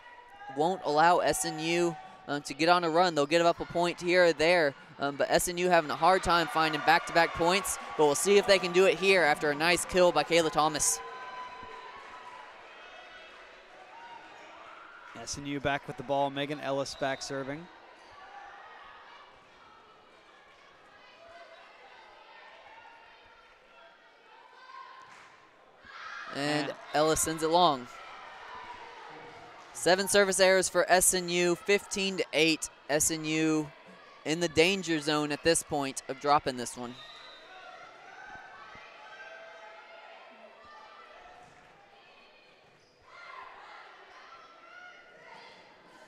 won't allow SNU to get on a run. They'll give up a point here or there, but SNU having a hard time finding back-to-back points, but we'll see if they can do it here after a nice kill by Kayla Thomas. SNU back with the ball. Megan Ellis back serving. And Ellis sends it long. 7 service errors for SNU, 15-8. SNU in the danger zone at this point of dropping this one.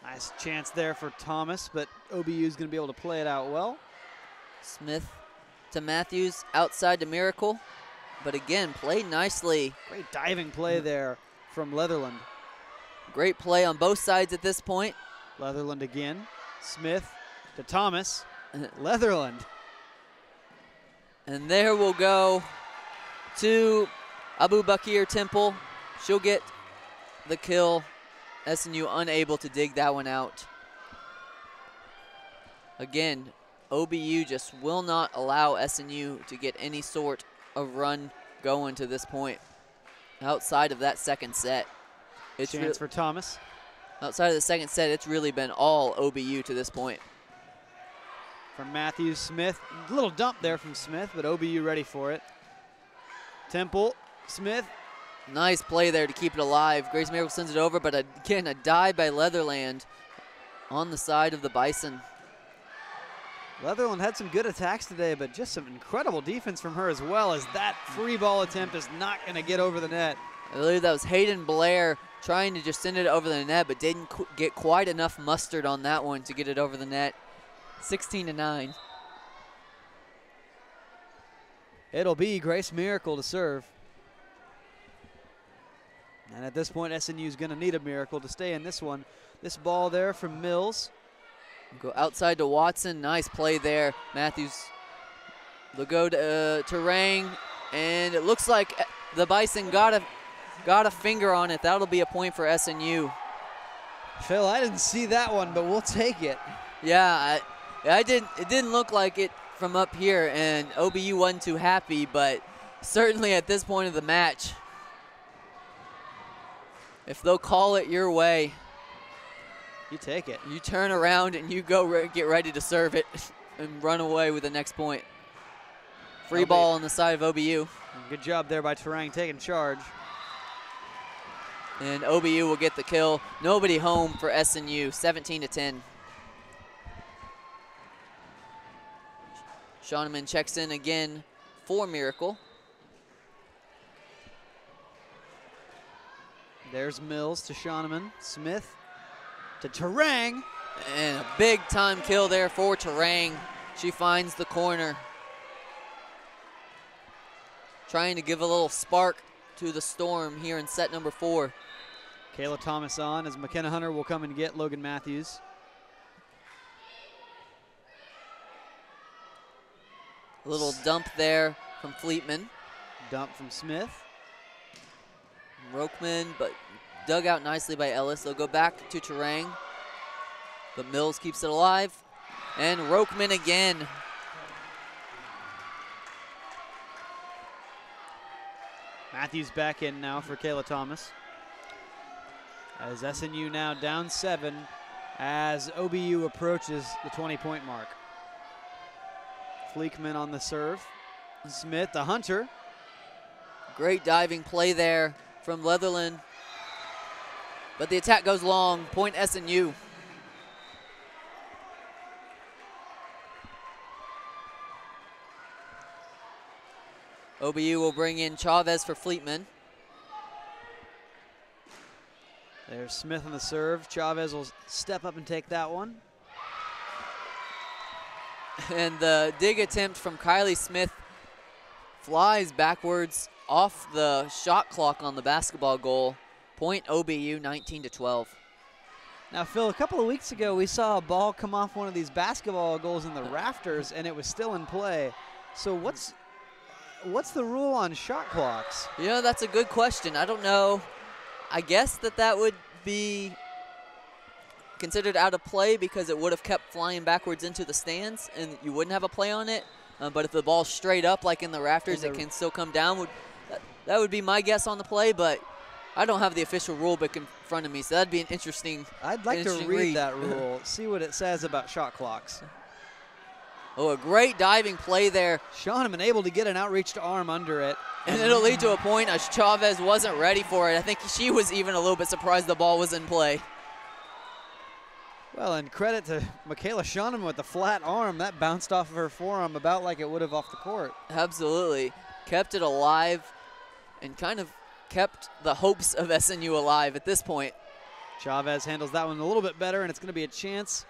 Nice chance there for Thomas, but OBU is going to be able to play it out well. Smith to Matthews, outside to Miracle. But again, played nicely. Great diving play there from Leatherland. Great play on both sides at this point. Leatherland again. Smith to Thomas. Leatherland. And there we'll go to Abu Bakir Temple. She'll get the kill. SNU unable to dig that one out. Again, OBU just will not allow SNU to get any sort of run going to this point outside of that second set. It's chance for Thomas. Outside of the second set, it's really been all OBU to this point. from Matthews. Smith, a little dump there from Smith, but OBU ready for it. Temple, Smith. Nice play there to keep it alive. Grace Miracle sends it over, but again, a dive by Leatherland on the side of the Bison. Leatherland had some good attacks today, but just some incredible defense from her, as well as that free ball attempt is not going to get over the net. I believe that was Hayden Blair trying to just send it over the net, but didn't get quite enough mustard on that one to get it over the net. 16-9. It'll be Grace Miracle to serve. And at this point, SNU is going to need a miracle to stay in this one. This ball there from Mills. Go outside to Watson. Nice play there. Matthews. They'll go to Terang, and it looks like the Bison got a finger on it. That'll be a point for SNU. Phil, I didn't see that one, but we'll take it. Yeah, I didn't. It didn't look like it from up here, and OBU wasn't too happy, but certainly at this point of the match, if they'll call it your way, you take it. You turn around and you go get ready to serve it and run away with the next point. Free ball on the side of OBU. Good job there by Terang taking charge. And OBU will get the kill. Nobody home for SNU, 17-10. Shoneman checks in again for Miracle. There's Mills to Shoneman. Smith to Terang. And a big time kill there for Terang. She finds the corner. Trying to give a little spark to the Storm here in set number 4. Kayla Thomas on as McKenna Hunter will come and get Logan Matthews. A little dump there from Fleetman. Dump from Smith. Rokeman, but dug out nicely by Ellis. They'll go back to Terang, but Mills keeps it alive. And Rokeman again. Matthews back in now for Kayla Thomas. As SNU now down 7 as OBU approaches the 20-point mark. Fleekman on the serve. Smith, the Hunter. Great diving play there from Leatherland. But the attack goes long. Point SNU. OBU will bring in Chavez for Fleetman. There's Smith on the serve. Chavez will step up and take that one. And the dig attempt from Kylie Smith flies backwards off the shot clock on the basketball goal. Point OBU, 19-12. Now, Phil, a couple of weeks ago, we saw a ball come off one of these basketball goals in the rafters, and it was still in play. So what's the rule on shot clocks? You know, that's a good question. I don't know. I guess that would be considered out of play because it would have kept flying backwards into the stands and you wouldn't have a play on it. But if the ball's straight up like in the rafters, it can still come down. That would be my guess on the play, but I don't have the official rule book in front of me, so that'd be an interesting I'd like to read that rule, see what it says about shot clocks. Oh, a great diving play there. Shoneman able to get an outreached arm under it. And it'll lead to a point as Chavez wasn't ready for it. I think she was even a little bit surprised the ball was in play. Well, and credit to Michaela Shoneman with the flat arm. That bounced off of her forearm about like it would have off the court. Absolutely. Kept it alive and kind of kept the hopes of SNU alive at this point. Chavez handles that one a little bit better, and it's going to be a chance.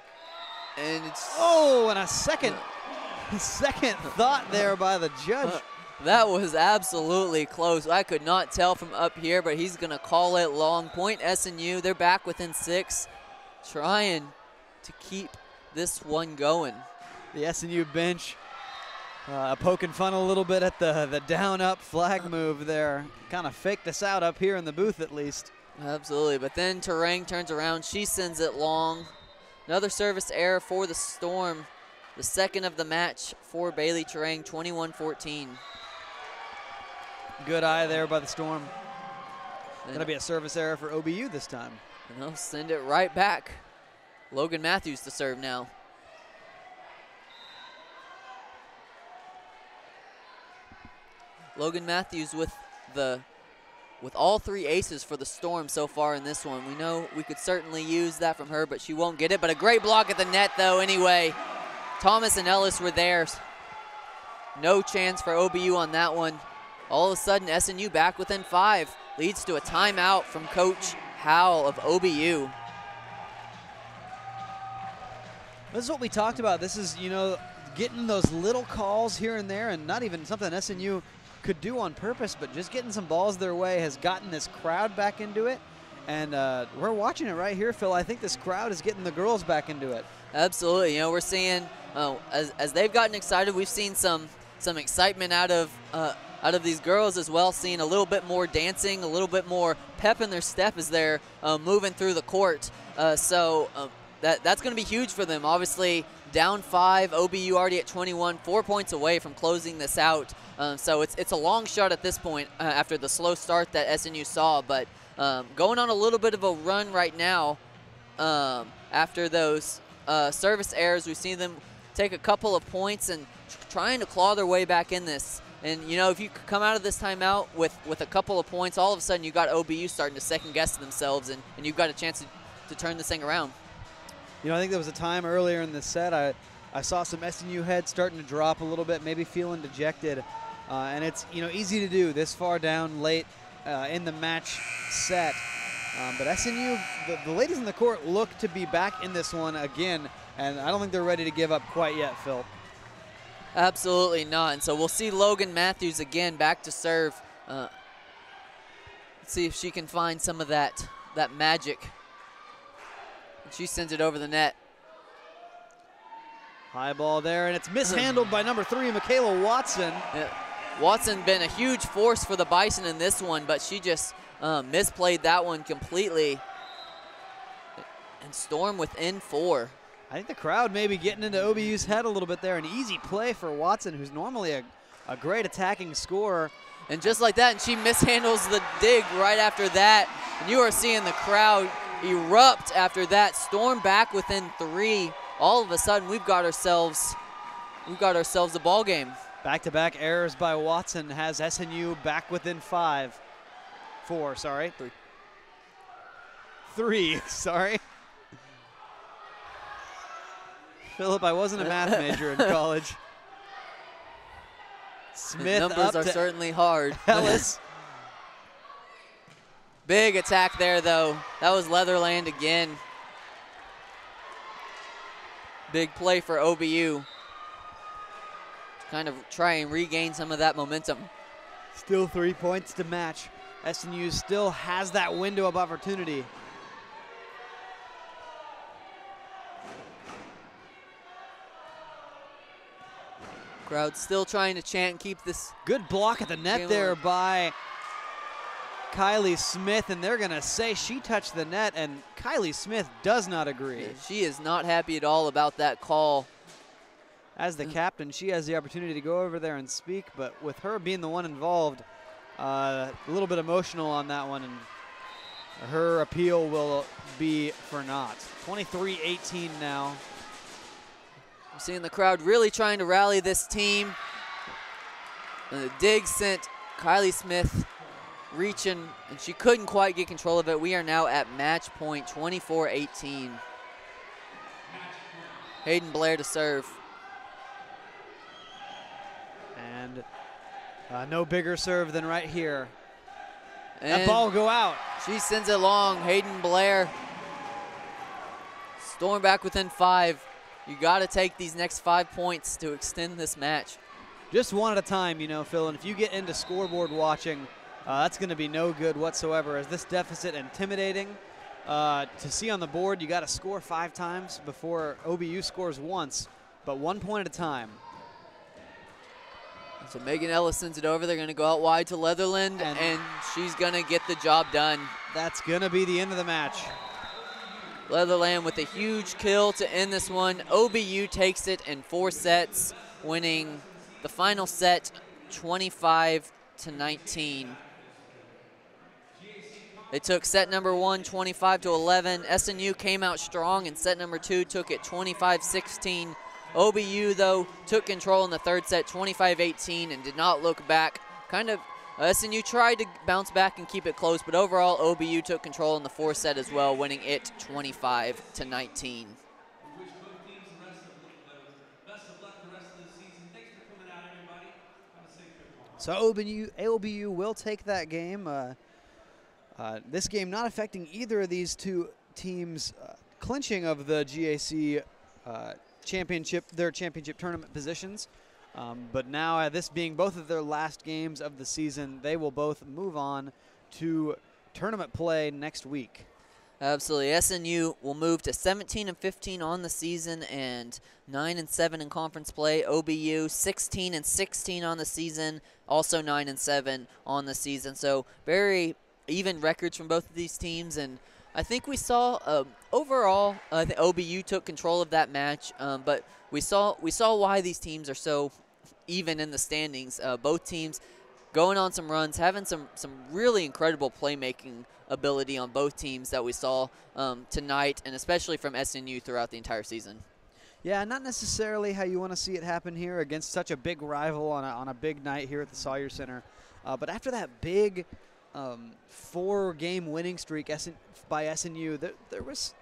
And it's and a second thought there by the judge. That was absolutely close. I could not tell from up here, but he's going to call it long. Point SNU. They're back within 6, trying to keep this one going. The SNU bench poking fun a little bit at the down-up flag move there. Kind of faked us out up here in the booth at least. Absolutely, but then Terang turns around. She sends it long. Another service error for the Storm. The second of the match for Bailey Terang, 21-14. Good eye there by the Storm. Going to be a service error for OBU this time. And they'll send it right back. Logan Matthews to serve now. Logan Matthews with all 3 aces for the Storm so far in this one. We know we could certainly use that from her, but she won't get it. But a great block at the net, though, anyway. Thomas and Ellis were there. No chance for OBU on that one. All of a sudden, SNU back within 5. Leads to a timeout from Coach Howell of OBU. This is what we talked about. This is, you know, getting those little calls here and there, and not even something SNU could do on purpose, but just getting some balls their way has gotten this crowd back into it. And we're watching it right here, Phil. I think this crowd is getting the girls back into it. Absolutely. You know, we're seeing, as they've gotten excited, we've seen some excitement out of these girls as well, seeing a little bit more dancing, a little bit more pep in their step as they're moving through the court. So that's going to be huge for them. Obviously, down 5, OBU already at 21, 4 points away from closing this out. So it's a long shot at this point after the slow start that SNU saw, but going on a little bit of a run right now after those service errors. We've seen them take a couple of points and trying to claw their way back in this. And, you know, if you come out of this timeout with a couple of points, all of a sudden you got OBU starting to second-guess themselves, and you've got a chance to turn this thing around. You know, I think there was a time earlier in the set I saw some SNU heads starting to drop a little bit, maybe feeling dejected. And it's, you know, easy to do this far down late in the match set. But SNU, the ladies in the court look to be back in this one again, and I don't think they're ready to give up quite yet, Phil. Absolutely not. And so we'll see Logan Matthews again back to serve. Let's see if she can find some of that magic. And she sends it over the net. High ball there, and it's mishandled by number 3, Michaela Watson. Yeah. Watson been a huge force for the Bison in this one, but she just misplayed that one completely. And Storm within 4. I think the crowd may be getting into OBU's head a little bit there. An easy play for Watson, who's normally a great attacking scorer. And just like that, and she mishandles the dig right after that. And you are seeing the crowd erupt after that. Storm back within 3. All of a sudden, we've got ourselves a ball game. Back-to-back errors by Watson has SNU back within 4, sorry. 3, sorry. Philip, I wasn't a math major in college. Smith numbers up are to certainly hard. Ellis. Big attack there, though. That was Leatherland again. Big play for OBU. To kind of try and regain some of that momentum. Still 3 points to match. SNU still has that window of opportunity. Crowd still trying to chant and keep this. Good block at the net there by Kylie Smith, and they're going to say she touched the net, and Kylie Smith does not agree. Yeah, she is not happy at all about that call. As the captain, she has the opportunity to go over there and speak, but with her being the one involved, a little bit emotional on that one, and her appeal will be for naught. 23-18 now. I'm seeing the crowd really trying to rally this team. And the dig sent Kylie Smith reaching, and she couldn't quite get control of it. We are now at match point, 24-18. Hayden Blair to serve. And no bigger serve than right here. And that ball will go out. She sends it long. Hayden Blair. Storm back within 5. You got to take these next 5 points to extend this match. Just one at a time, you know, Phil. And if you get into scoreboard watching, that's going to be no good whatsoever. As this deficit intimidating to see on the board, you got to score 5 times before OBU scores once, but 1 point at a time. So Megan Ellis sends it over. They're going to go out wide to Leatherland, and she's going to get the job done. That's going to be the end of the match. Leatherland with a huge kill to end this one. OBU takes it in 4 sets, winning the final set 25-19. They took set number 1, 25-11. SNU came out strong, and set number 2 took it 25-16. OBU, though, took control in the 3rd set, 25-18, and did not look back kind of SNU tried to bounce back and keep it close, but overall OBU took control in the fourth set as well, winning it 25-19. So OBU will take that game. This game not affecting either of these two teams' clinching of the GAC their championship tournament positions. But now, this being both of their last games of the season, they will both move on to tournament play next week. Absolutely. SNU will move to 17-15 on the season and 9-7 in conference play. OBU 16-16 on the season, also 9-7 on the season. So very even records from both of these teams, and I think we saw overall the OBU took control of that match, but we saw why these teams are so even in the standings. Both teams going on some runs, having some really incredible playmaking ability on both teams that we saw tonight, and especially from SNU throughout the entire season. Yeah, not necessarily how you want to see it happen here against such a big rival on a big night here at the Sawyer Center. But after that big 4-game winning streak by SNU, there was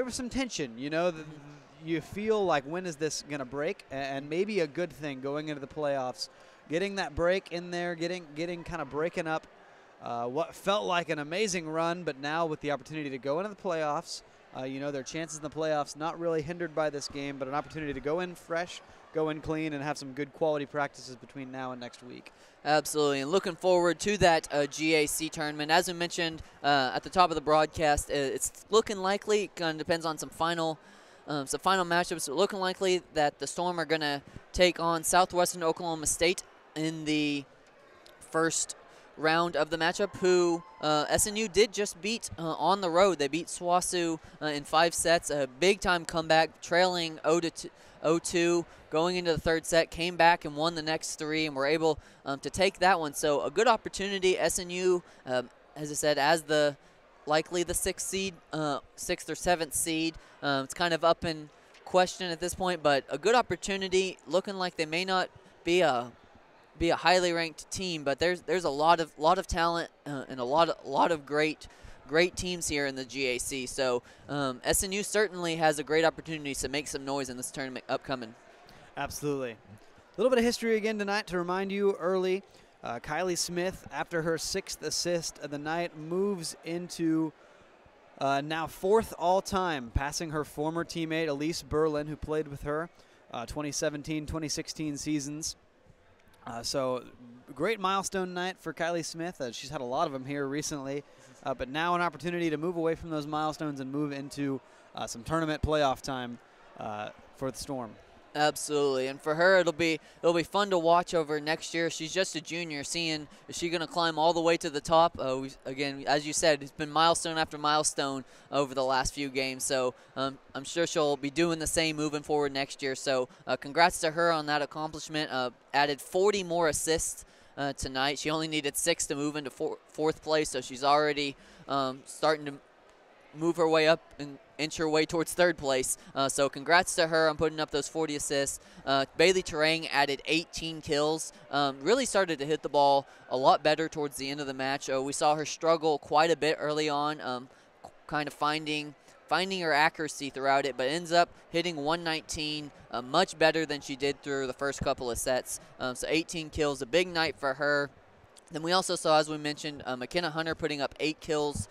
some tension. You know, you feel like, when is this going to break? And maybe a good thing going into the playoffs, getting that break in there, getting kind of breaking up what felt like an amazing run, but now with the opportunity to go into the playoffs, you know, their chances in the playoffs not really hindered by this game, but an opportunity to go in fresh, go in clean, and have some good quality practices between now and next week. Absolutely, and looking forward to that GAC tournament. As we mentioned at the top of the broadcast, it's looking likely. It kind of depends on some final matchups. Looking likely that the Storm are going to take on Southwestern Oklahoma State in the first round of the matchup, who SNU did just beat on the road. They beat SWOSU in 5 sets, a big-time comeback, trailing 0-2 going into the third set, came back and won the next 3, and were able to take that one. So a good opportunity. SNU, as I said, as likely the 6th seed, 6th or 7th seed. It's kind of up in question at this point, but a good opportunity, looking like they may not be a highly ranked team, but there's a lot of talent and a lot of great teams here in the GAC. So SNU certainly has a great opportunity to make some noise in this tournament upcoming. Absolutely. A little bit of history again tonight to remind you early. Kylie Smith, after her 6th assist of the night, moves into now 4th all-time, passing her former teammate Elise Berlin, who played with her 2017-2016 seasons. So great milestone night for Kylie Smith. She's had a lot of them here recently, but now an opportunity to move away from those milestones and move into some tournament playoff time for the Storm. Absolutely, and for her, it'll be fun to watch over next year. She's just a junior, seeing is she going to climb all the way to the top. Again, as you said, it's been milestone after milestone over the last few games. So I'm sure she'll be doing the same moving forward next year. So congrats to her on that accomplishment. Added 40 more assists tonight. She only needed 6 to move into 4th place, so she's already starting to move her way up and inch her way towards 3rd place. So congrats to her on putting up those 40 assists. Bailey Terang added 18 kills. Really started to hit the ball a lot better towards the end of the match. We saw her struggle quite a bit early on, kind of finding her accuracy throughout it, but ends up hitting 119, much better than she did through the first couple of sets. So 18 kills, a big night for her. Then we also saw, as we mentioned, McKenna Hunter putting up 8 kills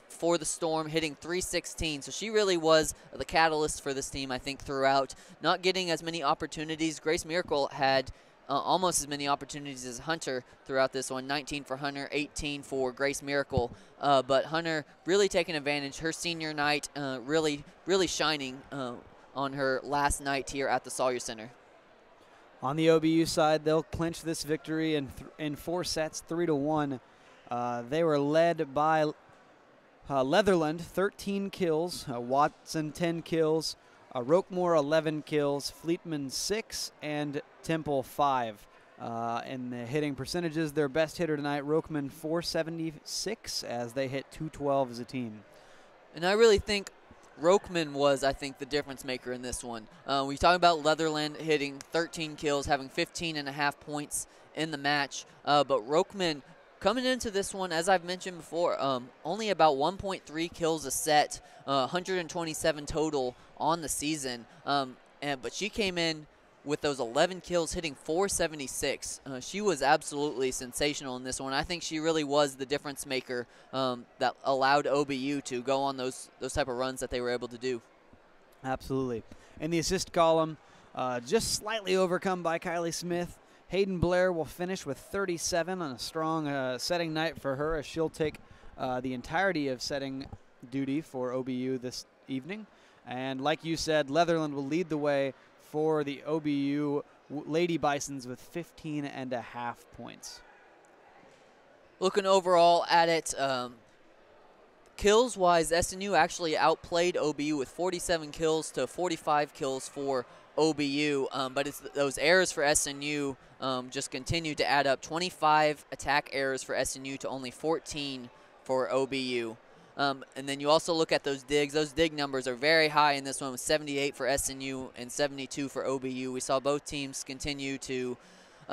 for the Storm, hitting 316. So she really was the catalyst for this team, I think, throughout. Not getting as many opportunities. Grace Miracle had almost as many opportunities as Hunter throughout this one. 19 for Hunter, 18 for Grace Miracle. But Hunter really taking advantage. Her senior night really shining on her last night here at the Sawyer Center. On the OBU side, they'll clinch this victory in 4 sets, 3-1. They were led by Leatherland, 13 kills, Watson, 10 kills, Roquemore, 11 kills, Fleetman, 6, and Temple, 5. In the hitting percentages, their best hitter tonight, Roqueman, 476, as they hit 212 as a team. And I really think Rokeman was, I think, the difference maker in this one. We talk about Leatherland hitting 13 kills, having 15.5 points in the match. But Rokeman coming into this one, as I've mentioned before, only about 1.3 kills a set, 127 total on the season. But she came in with those 11 kills, hitting 476. She was absolutely sensational in this one. I think she really was the difference maker that allowed OBU to go on those type of runs that they were able to do. Absolutely. In the assist column, just slightly overcome by Kylie Smith. Hayden Blair will finish with 37 on a strong setting night for her, as she'll take the entirety of setting duty for OBU this evening. And like you said, Leatherland will lead the way for the OBU Lady Bisons with 15.5 points. Looking overall at it, kills-wise, SNU actually outplayed OBU with 47 kills to 45 kills for OBU, but it's those errors for SNU just continue to add up. 25 attack errors for SNU to only 14 for OBU. And then you also look at those digs. Those dig numbers are very high in this one, with 78 for SNU and 72 for OBU. We saw both teams continue to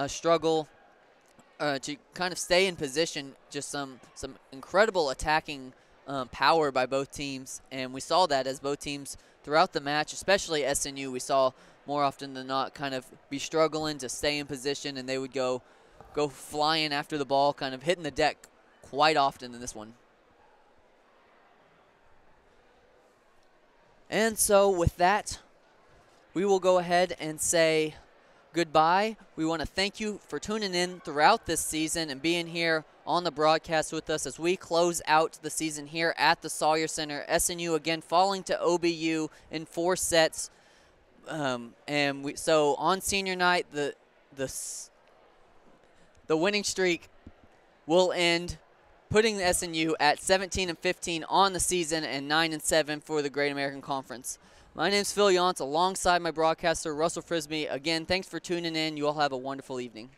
struggle to kind of stay in position. Just some incredible attacking power by both teams, and we saw that as both teams throughout the match, especially SNU, we saw more often than not kind of be struggling to stay in position, and they would go flying after the ball, kind of hitting the deck quite often in this one. And so with that, we will go ahead and say goodbye. We want to thank you for tuning in throughout this season and being here on the broadcast with us as we close out the season here at the Sawyer Center. SNU again falling to OBU in 4 sets. So on senior night, the winning streak will end, putting the SNU at 17-15 on the season and 9-7 for the Great American Conference. My name's Phil Younts, alongside my broadcaster Russell Frisbee. Again, thanks for tuning in. You all have a wonderful evening.